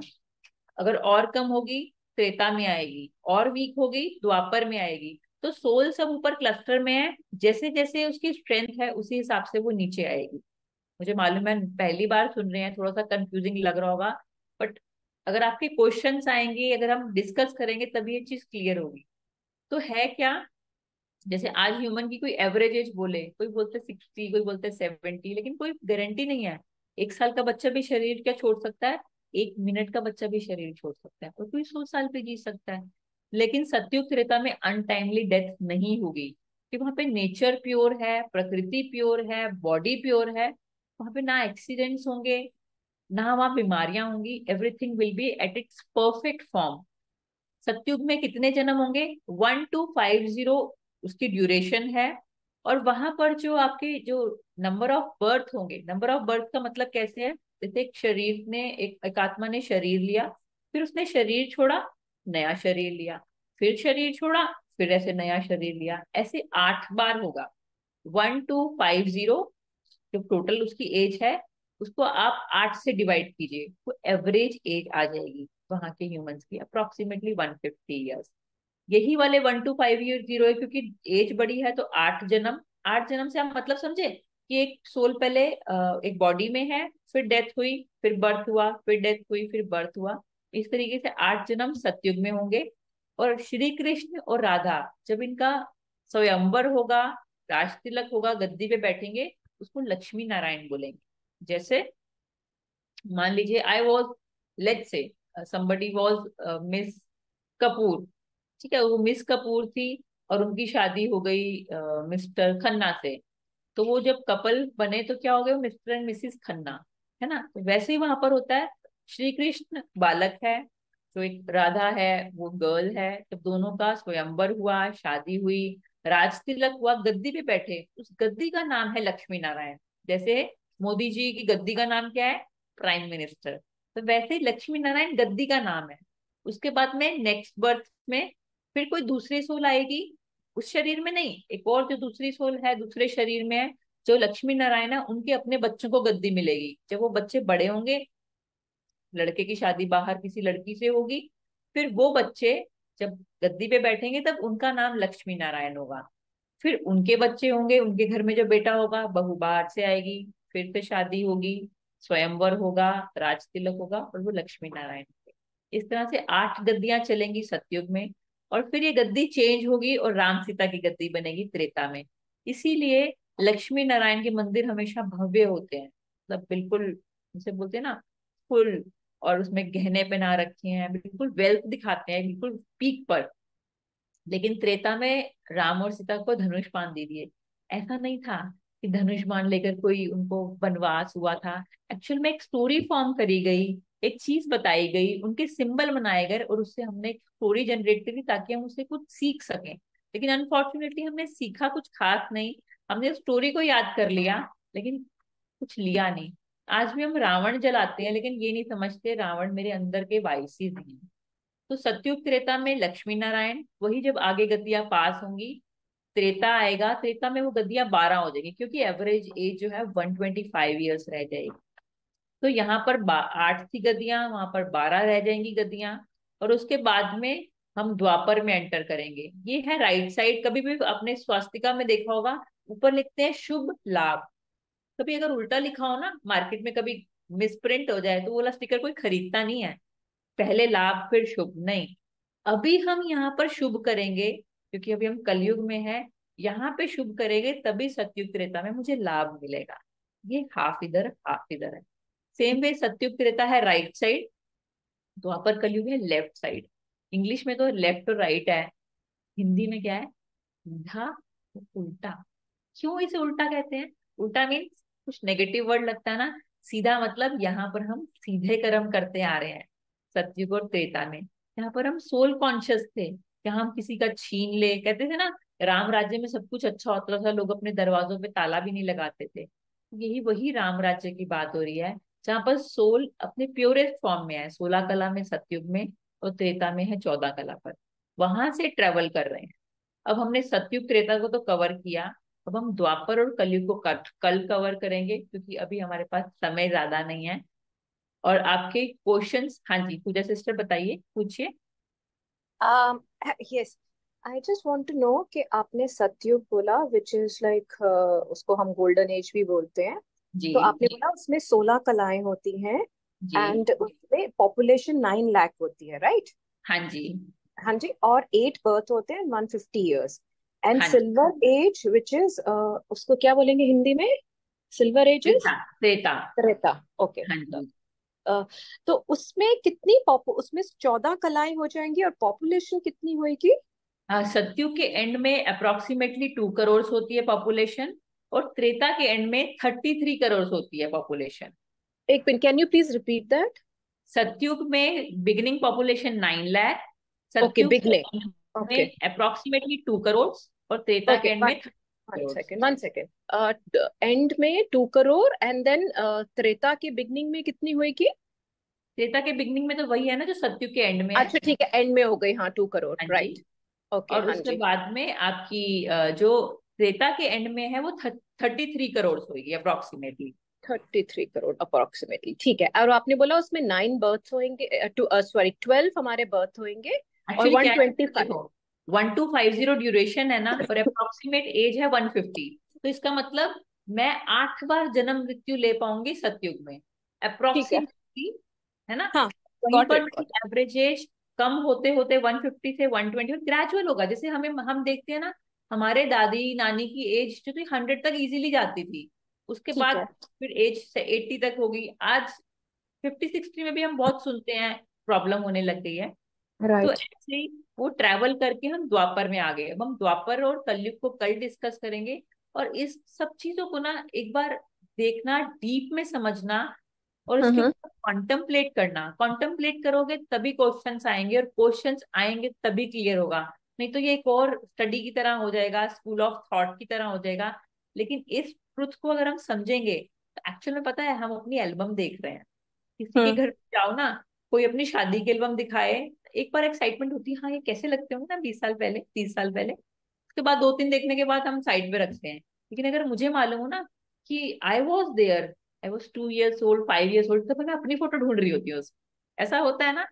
अगर और कम होगी, त्रेता में आएगी, और वीक होगी, द्वापर में आएगी। तो सोल सब ऊपर क्लस्टर में है, जैसे जैसे उसकी स्ट्रेंथ है उसी हिसाब से वो नीचे आएगी। मुझे मालूम है पहली बार सुन रहे हैं, थोड़ा सा कंफ्यूजिंग लग रहा होगा, बट अगर आपके क्वेश्चंस आएंगे, अगर हम डिस्कस करेंगे, तभी ये चीज क्लियर होगी। तो है क्या, जैसे आज ह्यूमन की कोई एवरेज एज बोले, कोई बोलते 60, कोई बोलते 70, लेकिन कोई गारंटी नहीं है। 1 साल का बच्चा भी शरीर क्या छोड़ सकता है, 1 मिनट का बच्चा भी शरीर छोड़ सकता है, और कोई 100 साल पे जी सकता है। लेकिन सतयुग त्रेता में अनटाइमली डेथ नहीं होगी, कि वहां पे नेचर प्योर है, प्रकृति प्योर है, बॉडी प्योर है, वहां पे ना एक्सीडेंट्स होंगे, ना वहां बीमारियां होंगी, everything will be at its perfect form. सतयुग में कितने जन्म होंगे? 1250 उसकी ड्यूरेशन है। और वहां पर जो आपके जो नंबर ऑफ बर्थ होंगे, नंबर ऑफ बर्थ का मतलब कैसे है, जैसे एक शरीर ने, एक आत्मा ने शरीर लिया, फिर उसने शरीर छोड़ा, नया शरीर लिया, फिर शरीर छोड़ा, फिर ऐसे नया शरीर लिया, ऐसे 8 बार होगा। 1250 जो टोटल उसकी एज है, उसको आप 8 से डिवाइड कीजिए, तो एवरेज एज आ जाएगी वहां के ह्यूमंस की अप्रोक्सीमेटली 150 ईयर्स। यही वाले 1250 है, क्योंकि एज बड़ी है तो 8 जन्म। 8 जन्म से आप मतलब समझे कि एक सोल पहले एक बॉडी में है, फिर डेथ हुई, फिर बर्थ हुआ, फिर डेथ हुई, फिर बर्थ हुआ। इस तरीके से 8 जन्म सतयुग में होंगे। और श्री कृष्ण और राधा जब इनका स्वयंवर होगा, राज तिलक होगा, गद्दी पे बैठेंगे, उसको लक्ष्मी नारायण बोलेंगे। जैसे मान लीजिए I was, let's say somebody was miss Kapoor, ठीक है, वो मिस कपूर थी, और उनकी शादी हो गई मिस्टर खन्ना से। तो वो जब कपल बने तो क्या हो गए, मिस्टर एंड मिसिस खन्ना, है ना। तो वैसे ही वहां पर होता है, श्री कृष्ण बालक है, जो एक राधा है वो गर्ल है, जब दोनों का स्वयंवर हुआ, शादी हुई, राज तिलक हुआ, गद्दी पे बैठे, उस गद्दी का नाम है लक्ष्मी नारायण। जैसे मोदी जी की गद्दी का नाम क्या है? Prime minister. तो वैसे ही लक्ष्मी नारायण गद्दी का नाम है। उसके बाद में नेक्स्ट बर्थ में फिर कोई दूसरी सोल आएगी, उस शरीर में नहीं, एक और जो दूसरी सोल है दूसरे शरीर में है, जो लक्ष्मी नारायण है, उनके अपने बच्चों को गद्दी मिलेगी। जब वो बच्चे बड़े होंगे, लड़के की शादी बाहर किसी लड़की से होगी, फिर वो बच्चे जब गद्दी पे बैठेंगे तब उनका नाम लक्ष्मी नारायण होगा। फिर उनके बच्चे होंगे, उनके घर में जो बेटा होगा, बहू बाहर से आएगी, फिर से शादी होगी, स्वयंवर होगा, राज तिलक होगा, और वो लक्ष्मी नारायण होंगे। इस तरह से 8 गद्दियां चलेंगी सतयुग में। और फिर ये गद्दी चेंज होगी और राम सीता की गद्दी बनेगी त्रेता में। इसीलिए लक्ष्मी नारायण के मंदिर हमेशा भव्य होते हैं, मतलब बिल्कुल जैसे बोलते हैं ना, फुल, और उसमें गहने पहना रखे हैं, बिल्कुल वेल्थ दिखाते हैं, बिल्कुल पीक पर। लेकिन त्रेता में राम और सीता को धनुष बाण दे दिए। ऐसा नहीं था कि धनुष बाण लेकर कोई उनको वनवास हुआ था। एक्चुअल में एक स्टोरी फॉर्म करी गई, एक चीज बताई गई, उनके सिंबल बनाए गए, और उससे हमने एक स्टोरी जनरेट करी ताकि हम उससे कुछ सीख सकें। लेकिन अनफॉर्चुनेटली हमने सीखा कुछ खास नहीं। हमने स्टोरी को याद कर लिया, लेकिन कुछ लिया नहीं। आज भी हम रावण जलाते हैं, लेकिन ये नहीं समझते रावण मेरे अंदर के वाइसीज हैं। तो सतयुग त्रेता में लक्ष्मी नारायण, वही जब आगे गद्दियां पास होंगी, त्रेता आएगा, त्रेता में वो गद्दियां 12 हो जाएंगी, क्योंकि एवरेज एज जो है 125 ईयर्स रह जाएगी। तो यहाँ पर 8 थी गद्दियां, वहां पर 12 रह जाएंगी गद्दियां। और उसके बाद में हम द्वापर में एंटर करेंगे। ये है राइट साइड। कभी भी अपने स्वास्तिका में देखा होगा, ऊपर लिखते हैं शुभ लाभ। कभी अगर उल्टा लिखा हो ना मार्केट में, कभी मिसप्रिंट हो जाए, तो वो वाला स्टिकर कोई खरीदता नहीं है। पहले लाभ फिर शुभ नहीं। अभी हम यहाँ पर शुभ करेंगे, क्योंकि अभी हम कलयुग में हैं। यहाँ पे शुभ करेंगे तभी सतयुग त्रेता में मुझे लाभ मिलेगा। ये हाफ इधर है। सेम वे सतयुग त्रेता है राइट साइड, द्वापर कलयुग है लेफ्ट साइड। इंग्लिश में तो लेफ्ट और राइट है, हिंदी में क्या है? सीधा उल्टा। क्यों इसे उल्टा कहते हैं? उल्टा मीन्स कुछ नेगेटिव वर्ड लगता है ना। सीधा मतलब यहाँ पर हम सीधे कर्म करते आ रहे हैं। सतयुग और त्रेता में यहाँ पर हम सोल कॉन्शियस थे, यहाँ हम किसी का छीन ले, कहते थे ना, राम राज्य में सब कुछ अच्छा होता था, लोग अपने दरवाजों पे ताला भी नहीं लगाते थे। यही वही राम राज्य की बात हो रही है, जहाँ पर सोल अपने प्योरेस्ट फॉर्म में है, 16 कला में सतयुग में, और त्रेता में है 14 कला पर। वहां से ट्रेवल कर रहे हैं। अब हमने सतयुग त्रेता को तो कवर किया, अब हम द्वापर और कलयुग को कल कवर करेंगे, क्योंकि अभी हमारे पास समय ज्यादा नहीं है। और आपके क्वेश्चंस, हाँ जी पूजा सिस्टर बताइए, पूछिए। um yes, I just want to know कि आपने सतयुग बोला which is like उसको हम गोल्डन एज भी बोलते हैं। जी तो आपने बोला उसमें 16 कलाएं होती हैं जी। एंड उसमें पॉपुलेशन 9 लाख होती है, राइट? हाँ जी। हाँ जी। और 8 बर्थ होते हैं 150 ईयर्स। एंड हाँ जी। सिल्वर एज विच इज उसको क्या बोलेंगे हिंदी में? Silver age is Treta Treta. Treta. Okay. हाँ जी। तो उसमें कितनी पॉपु उसमें 14 कलाएं हो जाएंगी और पॉपुलेशन कितनी होगी? सतयुग के एंड में अप्रोक्सीमेटली 2 करोड़ होती है पॉपुलेशन, और त्रेता के एंड में 33 करोड़ होती है पॉपुलेशन। एक minute, can you please repeat that? सतयुग में बिगिनिंग पॉपुलेशन 9 लाख, ओके, सतयुग के बिगनिंग। end okay. में अप्रोक्सीमेटली 2 करोड़, और त्रेता ओके, के एंड वन में 30 crore. Second, one second. And में 2 करोड़ एंड देन त्रेता की बिगनिंग में कितनी होगी? त्रेता के बिगनिंग में तो वही है ना जो सतयुग के एंड में है। अच्छा ठीक है, एंड में हो गई, हाँ 2 करोड़, हाँ जी। राइट। ओके, और हाँ उसके जी। बाद में आपकी जो त्रेता के एंड में है वो 33 करोड़ होगी अप्रोक्सीमेटली। 33 करोड़ अप्रोक्सीमेटली, ठीक है। और आपने बोला उसमें 9 बर्थ होंगे, सॉरी 12 हमारे बर्थ होंगे और एक्चुअली वन क्या है, ट्वेंटी फाइव देखो 1250 ड्यूरेशन है ना, और अप्रोक्सीमेट एज है 150। तो इसका मतलब मैं 8 बार जन्म मृत्यु ले पाऊंगी सतयुग में, ठीक है। अप्रोक्सीमेटली, है ना। हाँ, वहीं गॉट पर इट, मेरी गॉट एवरेज एज कम होते होते 150 से 120 ग्रेजुअल होगा। जैसे हम देखते हैं ना, हमारे दादी नानी की एज जो थी 100 तक इजीली जाती थी, उसके ठीक बाद है। फिर एज से 80 तक होगी। आज 50 60 में भी हम बहुत सुनते हैं प्रॉब्लम होने लग गई है। तो राइट। ऐसे ही वो ट्रैवल करके हम द्वापर में आ गए। अब हम द्वापर और कलयुग को कल डिस्कस करेंगे, और इस सब चीजों को ना एक बार देखना, डीप में समझना, और उसके हम्म। ऊपर कॉन्टम्पलेट करना। कॉन्टम्पलेट करोगे तभी क्वेश्चंस आएंगे, और क्वेश्चंस आएंगे तभी क्लियर होगा। नहीं तो ये एक और स्टडी की तरह हो जाएगा, स्कूल ऑफ थॉट की तरह हो जाएगा। लेकिन इस ट्रुथ को अगर हम समझेंगे तो एक्चुअल में पता है हम अपनी एल्बम देख रहे हैं। किसी के हम्म। घर पे जाओ ना, कोई अपनी शादी की एल्बम दिखाए, एक बार एक्साइटमेंट होती है, हाँ ये कैसे लगते होंगे ना 20 साल पहले, 30 साल पहले। उसके बाद 2-3 देखने के बाद हम साइड में रखते हैं। लेकिन अगर मुझे मालूम हो ना कि I was there, I was 2 years old, 5 years old, तो मैं अपनी फोटो ढूंढ रही होती हूँ उसमें। ऐसा होता है ना।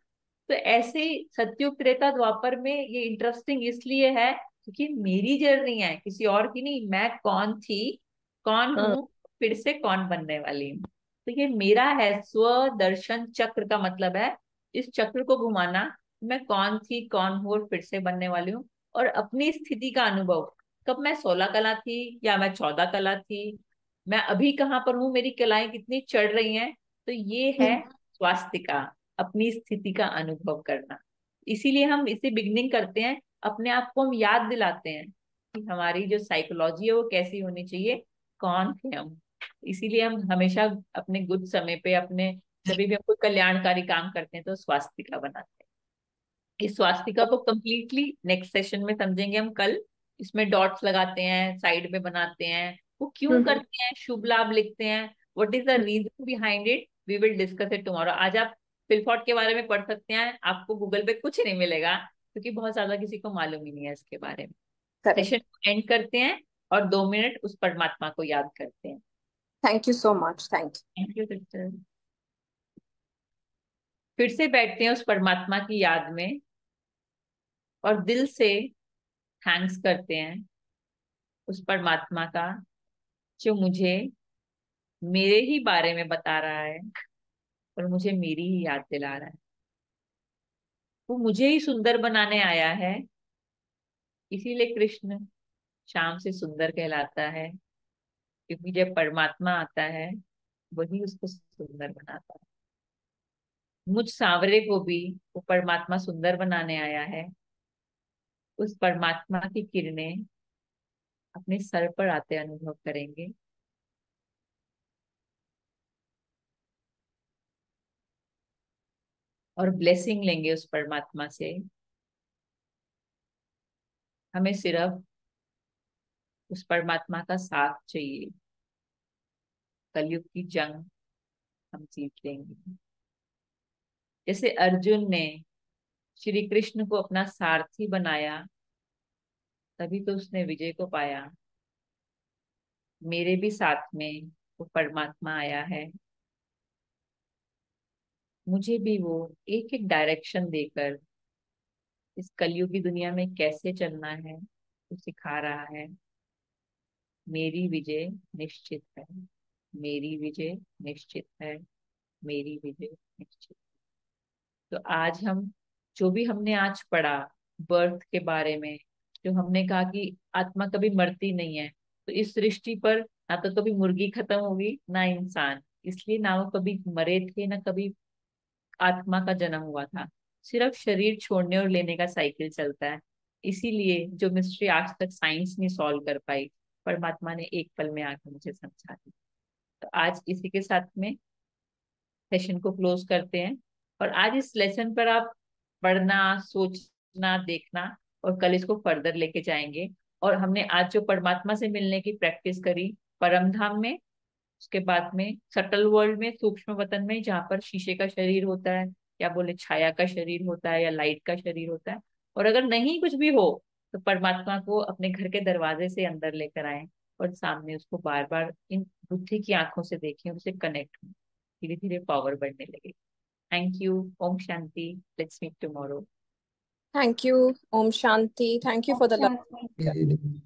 तो ऐसे ही सतयुग त्रेता द्वापर में ये इंटरेस्टिंग इसलिए है क्योंकि मेरी जर्नी है, किसी और की नहीं। मैं कौन थी, कौन हम्म। हूँ, फिर से कौन बनने वाली हूँ। तो ये मेरा है स्वदर्शन चक्र का मतलब है इस चक्र को घुमाना। मैं कौन थी, कौन हूँ, और फिर से बनने वाली हूँ। और अपनी स्थिति का अनुभव, कब मैं 16 कला थी या मैं 14 कला थी, मैं अभी कहाँ पर हूँ, मेरी कलाएं कितनी चढ़ रही हैं। तो ये है हम्म। स्वास्तिका, अपनी स्थिति का अनुभव करना। इसीलिए हम इसे बिगनिंग करते हैं, अपने आप को हम याद दिलाते हैं कि हमारी जो साइकोलॉजी है वो कैसी होनी चाहिए, कौन थे हम। इसीलिए हम हमेशा अपने गुड समय पे, अपने जब भी हम कोई कल्याणकारी काम करते हैं तो स्वास्तिका बनाते हैं। इस स्वास्तिका को कंप्लीटली नेक्स्ट सेशन में समझेंगे हम कल। इसमें डॉट्स लगाते हैं, साइड में बनाते हैं, वो क्यों हम्म। करते हैं, शुभ लाभ लिखते हैं, what is the reason behind it, we will discuss it tomorrow. आज आप फिलथॉट के बारे में पढ़ सकते हैं, आपको गूगल पे कुछ नहीं मिलेगा क्योंकि बहुत ज्यादा किसी को मालूम ही नहीं है इसके बारे में। Session correct. को एंड करते हैं और 2 मिनट उस परमात्मा को याद करते हैं। Thank you so much, thank thank you sister. फिर से बैठते हैं उस परमात्मा की याद में और दिल से थैंक्स करते हैं उस परमात्मा का जो मुझे मेरे ही बारे में बता रहा है और मुझे मेरी ही याद दिला रहा है। वो मुझे ही सुंदर बनाने आया है, इसीलिए कृष्ण शाम से सुंदर कहलाता है। क्योंकि जब परमात्मा आता है वही उसको सुंदर बनाता है। मुझ सांवरे को भी वो परमात्मा सुंदर बनाने आया है। उस परमात्मा की किरणें अपने सर पर आते अनुभव करेंगे। और ब्लेसिंग लेंगे उस परमात्मा से। हमें सिर्फ उस परमात्मा का साथ चाहिए, कलयुग की जंग हम जीत लेंगे। जैसे अर्जुन ने श्री कृष्ण को अपना सारथी बनाया, तभी तो उसने विजय को पाया। मेरे भी साथ में वो परमात्मा आया है, मुझे भी वो एक एक डायरेक्शन देकर इस कलयुगी दुनिया में कैसे चलना है वो सिखा रहा है। मेरी विजय निश्चित है, मेरी विजय निश्चित है, मेरी विजय निश्चित। तो आज हम जो भी हमने आज पढ़ा बर्थ के बारे में, जो हमने कहा कि आत्मा कभी मरती नहीं है, तो इस सृष्टि पर ना तो कभी मुर्गी खत्म होगी ना इंसान, इसलिए ना वो कभी मरे थे ना कभी आत्मा का जन्म हुआ था। सिर्फ शरीर छोड़ने और लेने का साइकिल चलता है। इसीलिए जो मिस्ट्री आज तक साइंस नहीं सॉल्व कर पाई, परमात्मा ने एक पल में आकर मुझे समझा दी। तो आज इसी के साथ में सेशन को क्लोज करते हैं। और आज इस लेसन पर आप पढ़ना, सोचना, देखना, और कल इसको फर्दर लेके जाएंगे। और हमने आज जो परमात्मा से मिलने की प्रैक्टिस करी परम धाम में, उसके बाद में सटल वर्ल्ड में, सूक्ष्म वतन में, जहाँ पर शीशे का शरीर होता है, या बोले छाया का शरीर होता है, या लाइट का शरीर होता है। और अगर नहीं कुछ भी हो तो परमात्मा को अपने घर के दरवाजे से अंदर लेकर आए और सामने उसको बार बार इन बुद्धि की आंखों से देखें, उससे कनेक्ट हो। धीरे धीरे पावर बढ़ने लगे। Thank you. ओम शांति। Let's meet tomorrow. Thank you. ओम शांति। थैंक यू फॉर द शांति। लव।